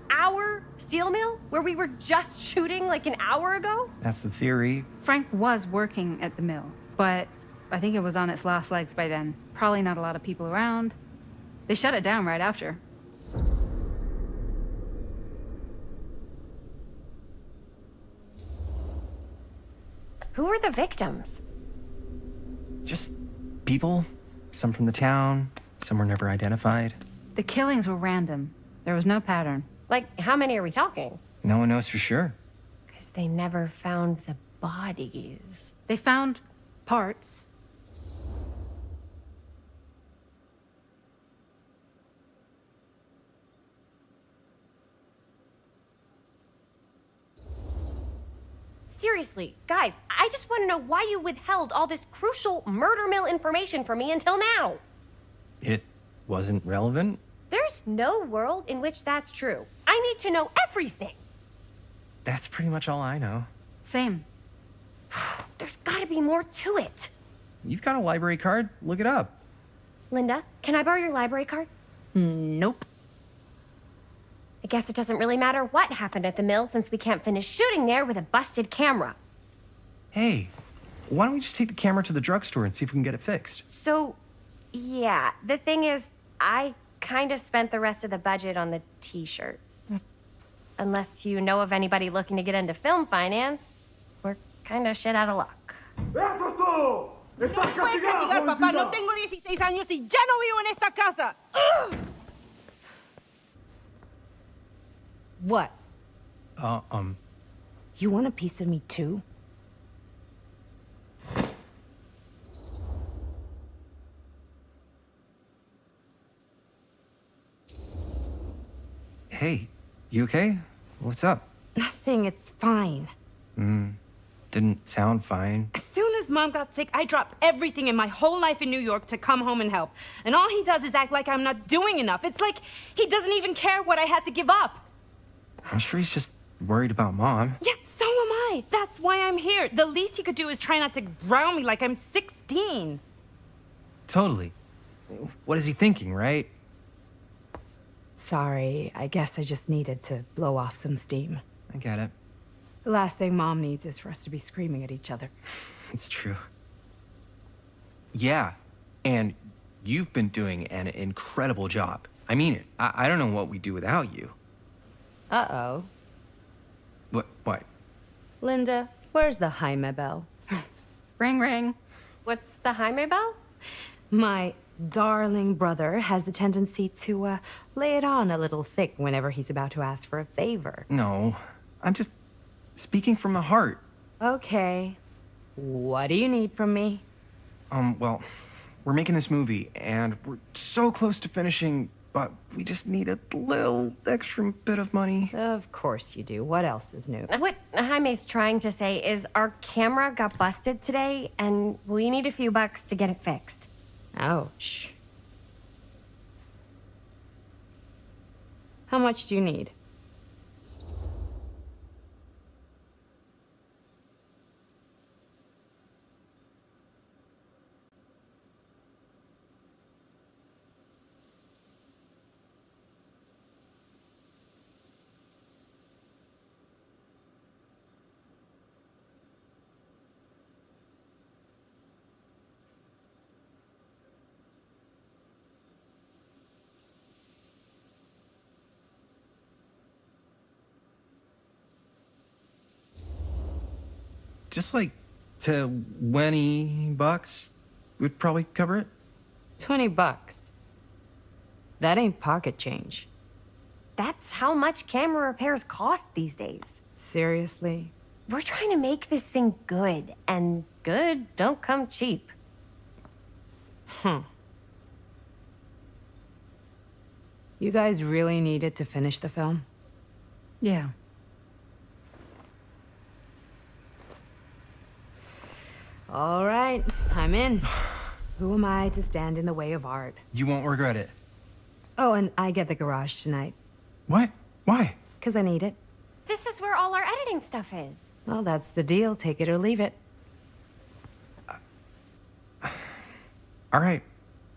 S7: our steel mill? Where we were just shooting like an hour ago?
S12: That's the theory.
S9: Frank was working at the mill, but I think it was on its last legs by then. Probably not a lot of people around. They shut it down right after.
S7: Who were the victims?
S12: Just people. Some from the town, some were never identified.
S9: The killings were random. There was no pattern.
S7: Like, how many are we talking?
S12: No one knows for sure.
S7: Because they never found the bodies.
S9: They found parts.
S7: Seriously, guys, I just want to know why you withheld all this crucial murder mill information from me until now.
S12: It wasn't relevant?
S7: There's no world in which that's true. I need to know everything.
S12: That's pretty much all I know.
S9: Same.
S7: There's gotta be more to it.
S12: You've got a library card? Look it up.
S7: Linda, can I borrow your library card?
S9: Nope.
S7: I guess it doesn't really matter what happened at the mill since we can't finish shooting there with a busted camera.
S12: Hey, why don't we just take the camera to the drugstore and see if we can get it fixed?
S7: So, yeah, the thing is, I kind of spent the rest of the budget on the t-shirts. Unless you know of anybody looking to get into film finance, we're kind of shit out of luck.
S13: No puedes castigar, papá. No tengo 16 años y ya no vivo en esta casa. Ugh.
S14: What? You want a piece of me too?
S12: Hey, you okay? What's up?
S14: Nothing, it's fine.
S12: Didn't sound fine.
S14: As soon as Mom got sick, I dropped everything in my whole life in New York to come home and help. And all he does is act like I'm not doing enough. It's like he doesn't even care what I had to give up.
S12: I'm sure he's just worried about Mom.
S14: Yeah, so am I. That's why I'm here. The least he could do is try not to ground me like I'm 16.
S12: Totally. What is he thinking, right?
S14: Sorry, I guess I just needed to blow off some steam.
S12: I get it.
S14: The last thing Mom needs is for us to be screaming at each other.
S12: It's true. Yeah, and you've been doing an incredible job. I mean it. I don't know what we'd do without you.
S14: Uh-oh.
S12: What?
S14: Linda, where's the Jaime bell?
S9: Ring, ring.
S7: What's the Jaime bell?
S14: My darling brother has the tendency to lay it on a little thick whenever he's about to ask for a favor.
S12: No, I'm just speaking from the heart.
S14: Okay. What do you need from me?
S12: Well, we're making this movie, and we're so close to finishing, but we just need a little extra bit of money.
S14: Of course you do. What else is new?
S7: What Jaime's trying to say is our camera got busted today, and we need a few bucks to get it fixed.
S14: Ouch. How much do you need?
S12: Just like $20 would probably cover it.
S14: $20. That ain't pocket change.
S7: That's how much camera repairs cost these days.
S14: Seriously?
S7: We're trying to make this thing good, and good don't come cheap.
S14: You guys really needed to finish the film?
S9: Yeah.
S14: All right, I'm in. Who am I to stand in the way of art?
S12: You won't regret it.
S14: Oh, and I get the garage tonight.
S12: What? Why?
S14: 'Cause I need it.
S7: This is where all our editing stuff is.
S14: Well, that's the deal. Take it or leave it.
S12: All right,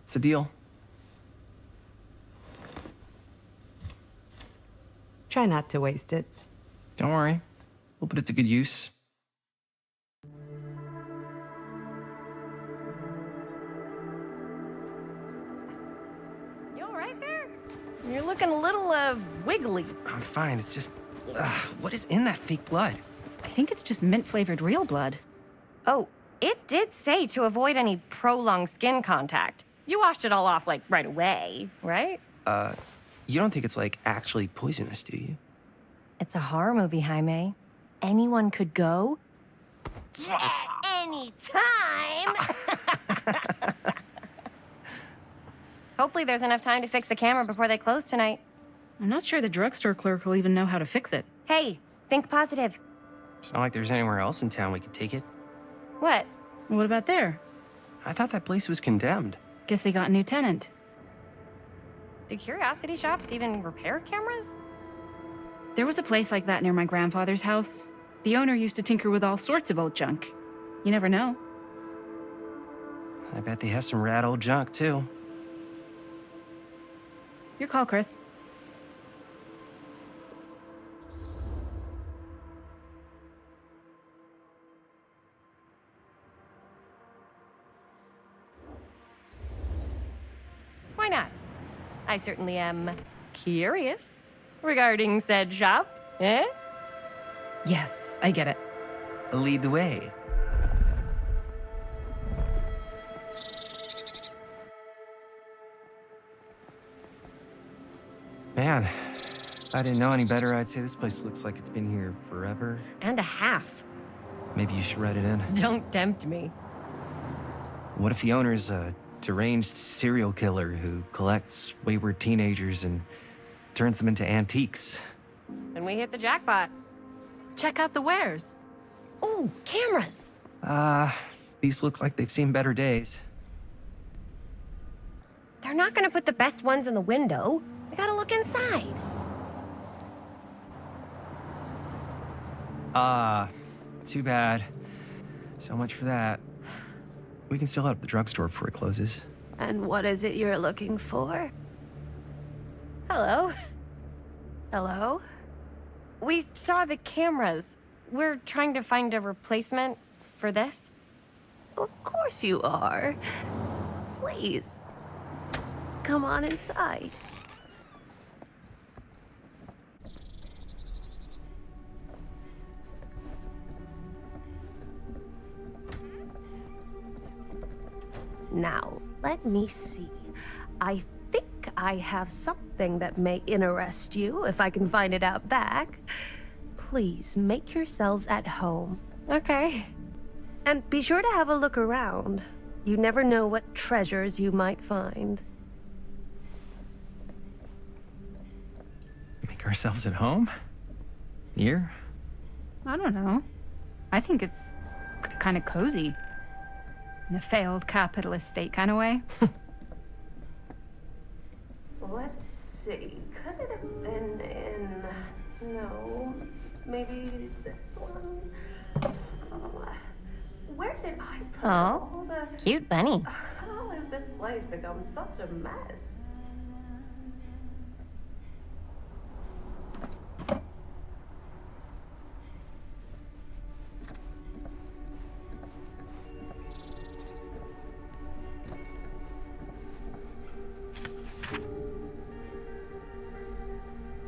S12: it's a deal.
S14: Try not to waste it.
S12: Don't worry, we'll put it to good use.
S7: You all right there? You're looking a little, wiggly.
S12: I'm fine, it's just... what is in that fake blood?
S9: I think it's just mint-flavored real blood.
S7: Oh, it did say to avoid any prolonged skin contact. You washed it all off, like, right away, right?
S12: You don't think it's, like, actually poisonous, do you?
S7: It's a horror movie, Jaime. Anyone could go. Anytime! Hopefully there's enough time to fix the camera before they close tonight.
S9: I'm not sure the drugstore clerk will even know how to fix it.
S7: Hey, think positive.
S12: It's not like there's anywhere else in town we could take it.
S7: What?
S9: What about there?
S12: I thought that place was condemned.
S9: Guess they got a new tenant.
S7: Do curiosity shops even repair cameras?
S9: There was a place like that near my grandfather's house. The owner used to tinker with all sorts of old junk. You never know.
S12: I bet they have some rad old junk, too.
S9: Your call, Chris.
S7: Why not? I certainly am curious regarding said shop, eh?
S9: Yes, I get it.
S12: Lead the way. Man, if I didn't know any better, I'd say this place looks like it's been here forever.
S7: And a half.
S12: Maybe you should write it in.
S7: Don't tempt me.
S12: What if the owner's a deranged serial killer who collects wayward teenagers and turns them into antiques?
S7: And we hit the jackpot.
S9: Check out the wares.
S7: Ooh, cameras.
S12: These look like they've seen better days.
S7: They're not gonna put the best ones in the window. We gotta look inside.
S12: Too bad. So much for that. We can still head up the drugstore before it closes.
S10: And what is it you're looking for?
S7: Hello.
S10: Hello?
S7: We saw the cameras. We're trying to find a replacement for this.
S10: Of course you are. Please. Come on inside. Now, let me see. I think I have something that may interest you, if I can find it out back. Please make yourselves at home.
S7: Okay.
S10: And be sure to have a look around. You never know what treasures you might find.
S12: Make ourselves at home? Here?
S9: I don't know. I think it's kind of cozy. In a failed capitalist state kind of way.
S10: Let's see. Could it have been in... No. Maybe this one? Where did I put all the...
S7: Cute bunny.
S10: How has this place become such a mess?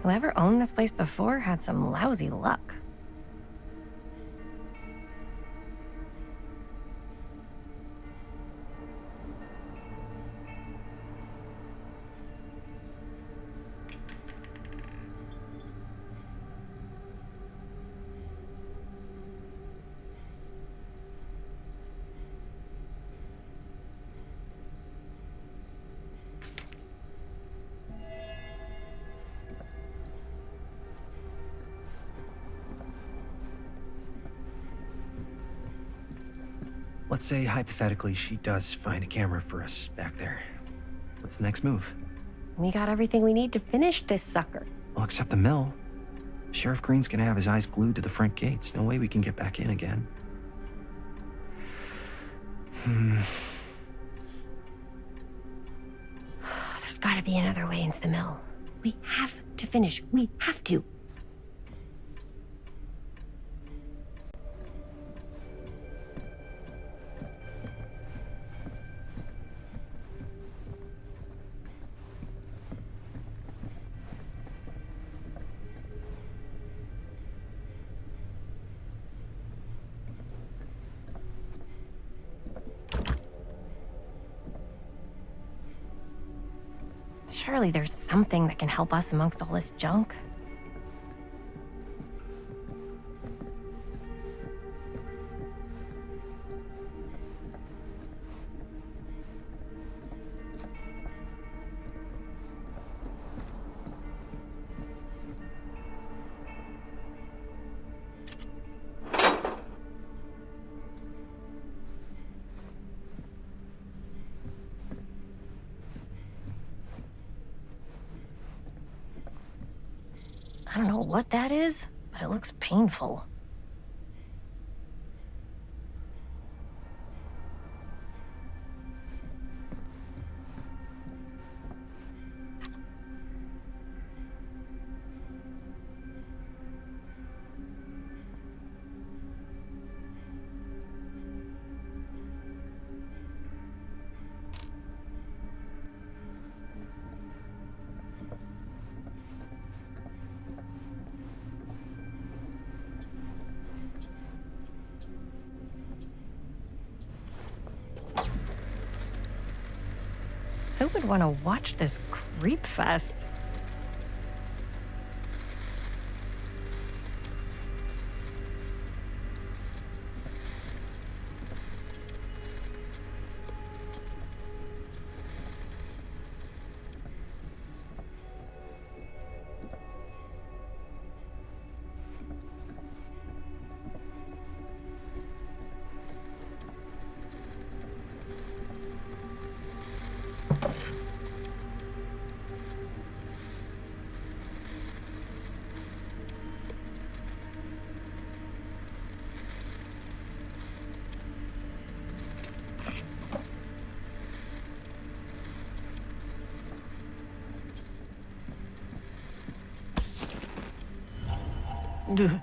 S7: Whoever owned this place before had some lousy luck.
S12: Let's say, hypothetically, she does find a camera for us back there. What's the next move?
S7: We got everything we need to finish this sucker.
S12: Well, except the mill. Sheriff Green's gonna have his eyes glued to the front gates. No way we can get back in again.
S7: There's gotta be another way into the mill. We have to finish. We have to. Surely there's something that can help us amongst all this junk. I don't know what that is, but it looks painful. Who would want to watch this creep fest? Ugh.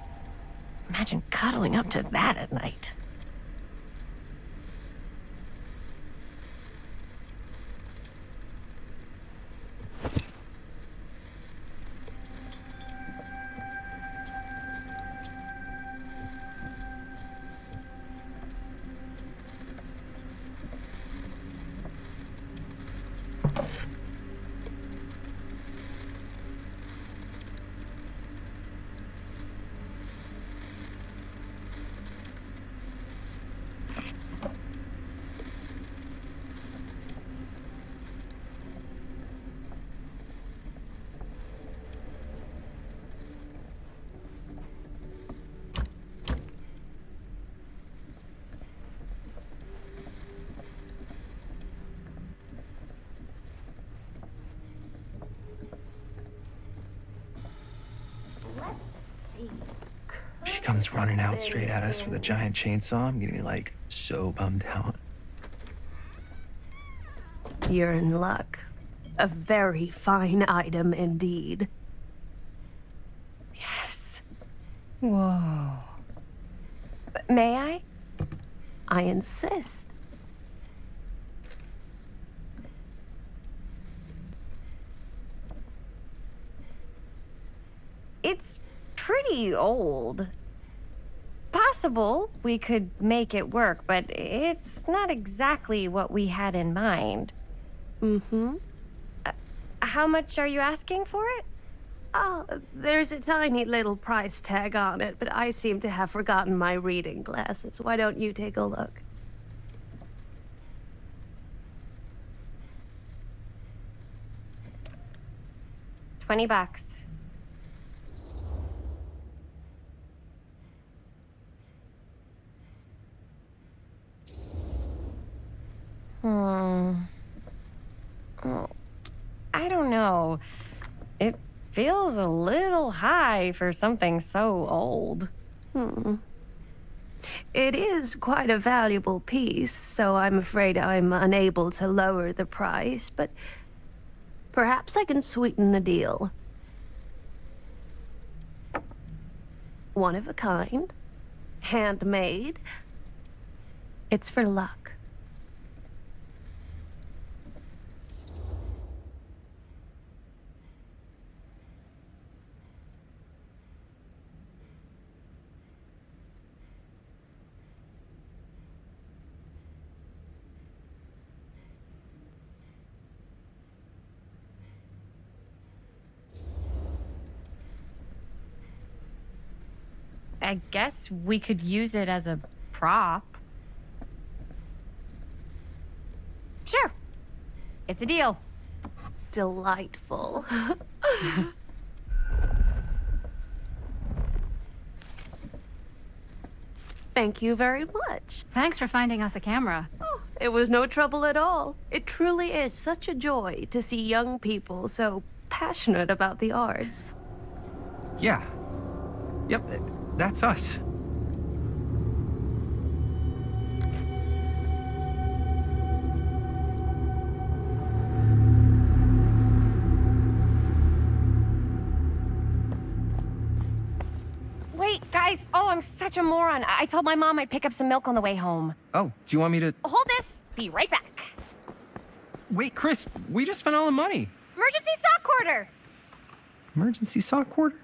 S7: Imagine cuddling up to that at night.
S12: She comes running out straight at us with a giant chainsaw. I'm gonna be like so bummed out.
S10: You're in luck. A very fine item indeed.
S7: Yes. Whoa. May I?
S10: I insist.
S7: It's pretty old. Possible we could make it work, but it's not exactly what we had in mind.
S10: Mm-hmm.
S7: How much are you asking for it?
S10: Oh, there's a tiny little price tag on it, but I seem to have forgotten my reading glasses. Why don't you take a look?
S7: $20. Oh, I don't know. It feels a little high for something so old.
S10: It is quite a valuable piece, so I'm afraid I'm unable to lower the price, but perhaps I can sweeten the deal. One of a kind, handmade. It's for luck.
S15: I guess we could use it as a prop.
S7: Sure. It's a deal.
S10: Delightful. Thank you very much.
S9: Thanks for finding us a camera.
S10: Oh, it was no trouble at all. It truly is such a joy to see young people so passionate about the arts.
S12: Yeah. Yep, that's us.
S7: Wait, guys. Oh, I'm such a moron. I told my mom I'd pick up some milk on the way home.
S12: Oh, do you want me to...
S7: Hold this. Be right back.
S12: Wait, Chris, we just spent all the money.
S7: Emergency sock quarter.
S12: Emergency sock quarter?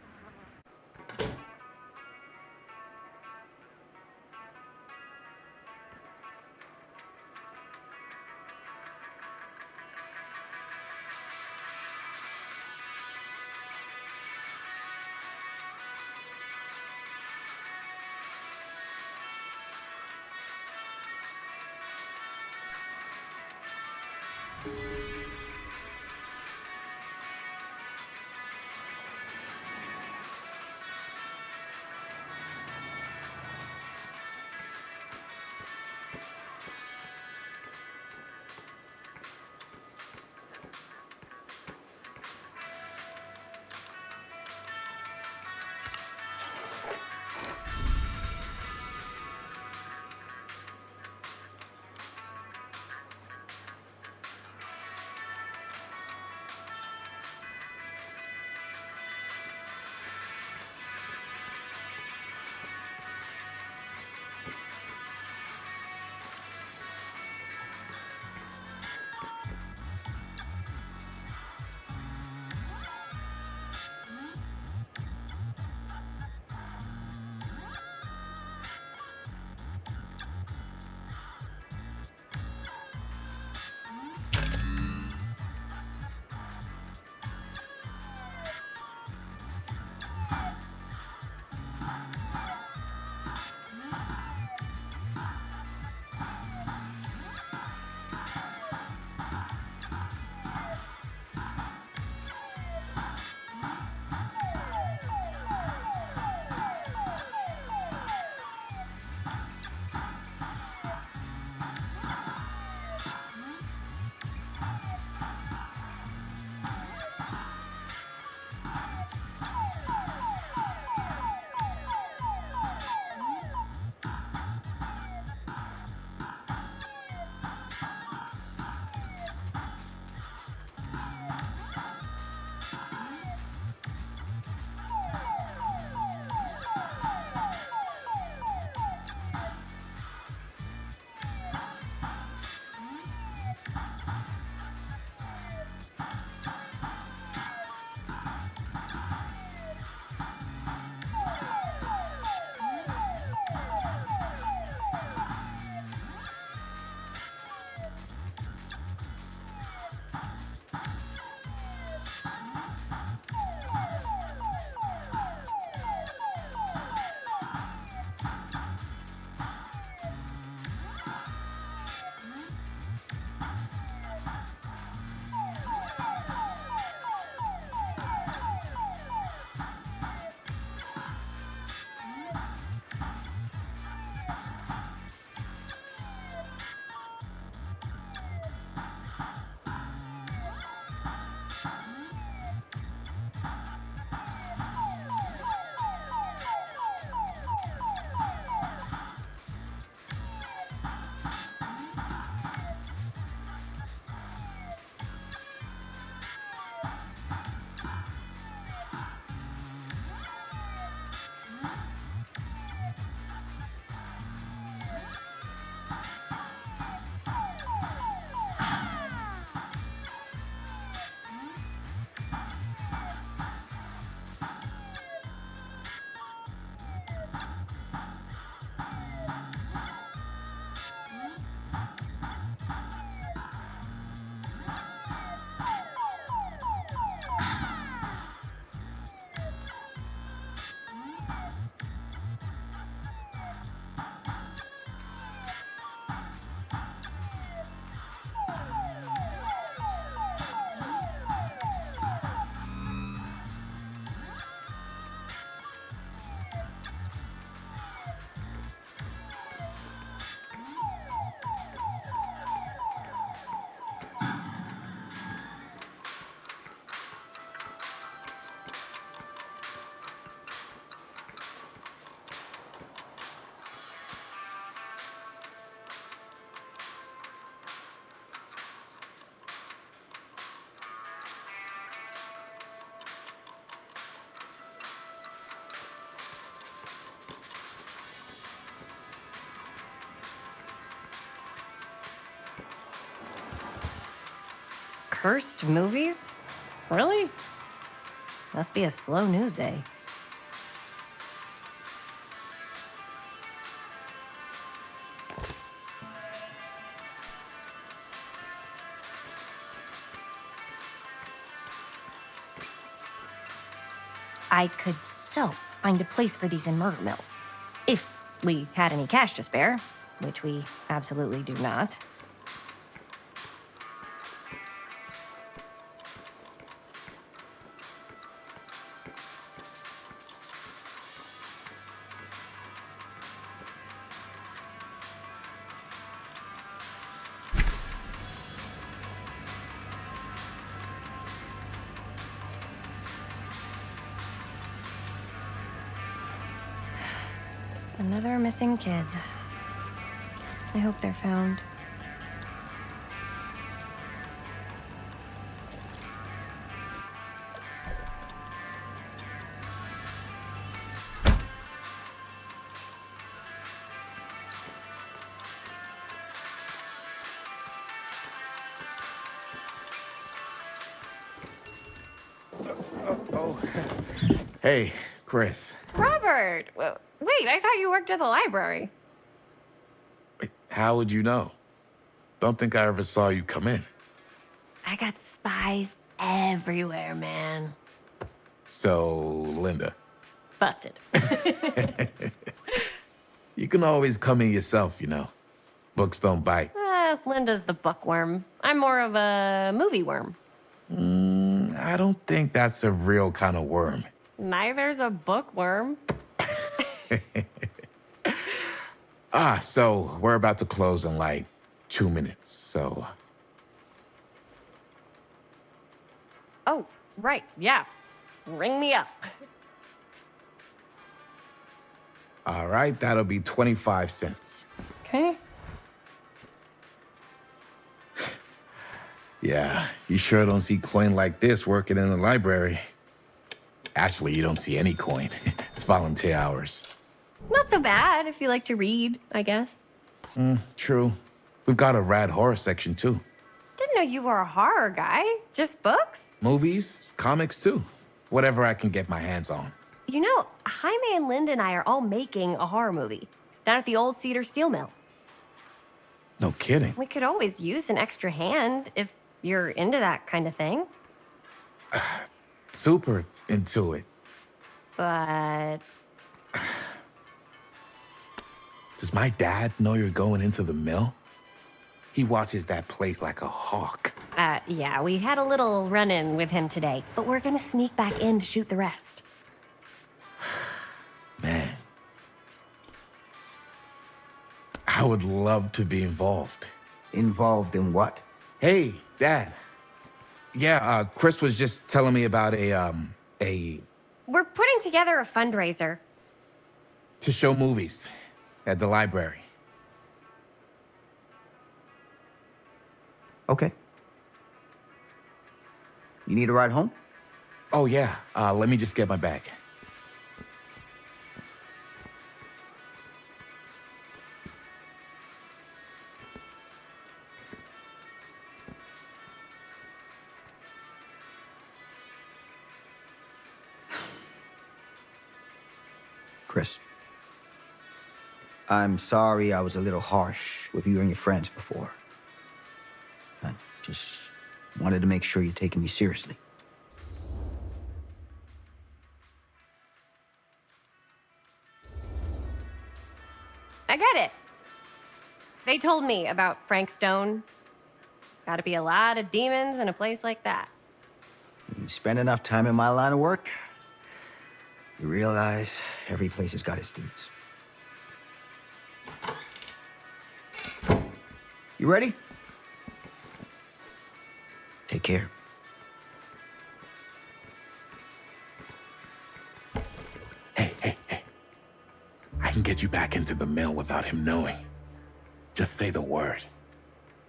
S7: Cursed movies? Really? Must be a slow news day. I could so find a place for these in Murder Mill. If we had any cash to spare, which we absolutely do not. Another missing kid. I hope they're found.
S16: Hey, Chris.
S7: Robert! Wait, I thought you worked at the library.
S16: How would you know? Don't think I ever saw you come in.
S7: I got spies everywhere, man.
S16: So, Linda,
S7: Busted.
S16: you can always come in yourself, you know. Books don't bite.
S7: Linda's the bookworm. I'm more of a movie worm.
S16: I don't think that's a real kind of worm.
S7: Neither's a bookworm.
S16: So we're about to close in like 2 minutes, so...
S7: Oh, right, yeah. Ring me up.
S16: All right, that'll be 25 cents.
S7: Okay.
S16: Yeah, you sure don't see coin like this working in the library. Actually, you don't see any coin. It's volunteer hours.
S7: Not so bad if you like to read, I guess.
S16: True. We've got a rad horror section, too.
S7: Didn't know you were a horror guy. Just books?
S16: Movies, comics, too. Whatever I can get my hands on.
S7: You know, Jaime and Linda and I are all making a horror movie down at the old Cedar Steel Mill.
S16: No kidding.
S7: We could always use an extra hand if you're into that kind of thing.
S16: Super into it.
S7: But...
S16: Does my dad know you're going into the mill? He watches that place like a hawk.
S7: Yeah, we had a little run-in with him today, but we're gonna sneak back in to shoot the rest.
S16: Man. I would love to be involved.
S2: Involved in what?
S16: Hey, Dad. Yeah, Chris was just telling me about a...
S7: We're putting together a fundraiser.
S16: to show movies at the library.
S2: Okay. You need a ride home?
S16: Oh, yeah. Let me just get my bag.
S2: Chris, I'm sorry I was a little harsh with you and your friends before. I just wanted to make sure you're taking me seriously.
S7: I get it. They told me about Frank Stone. Gotta be a lot of demons in a place like that.
S2: You spend enough time in my line of work, you realize every place has got its demons. You ready? Take care.
S16: I can get you back into the mill without him knowing. Just say the word.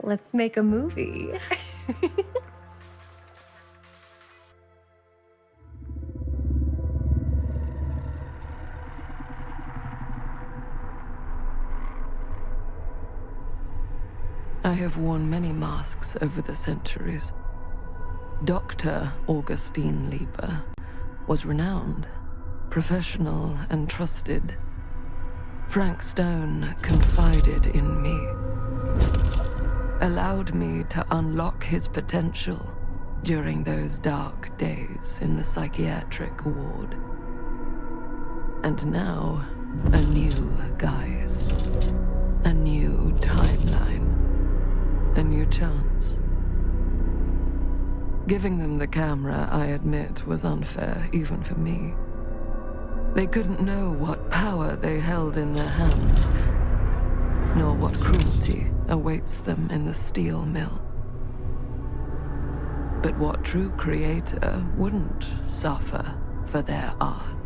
S7: Let's make a movie.
S1: I have worn many masks over the centuries. Dr. Augustine Lieber was renowned, professional, and trusted. Frank Stone confided in me, allowed me to unlock his potential during those dark days in the psychiatric ward. And now, a new guise, a new timeline, a new chance. Giving them the camera, I admit, was unfair, even for me. They couldn't know what power they held in their hands, nor what cruelty awaits them in the steel mill. But what true creator wouldn't suffer for their art?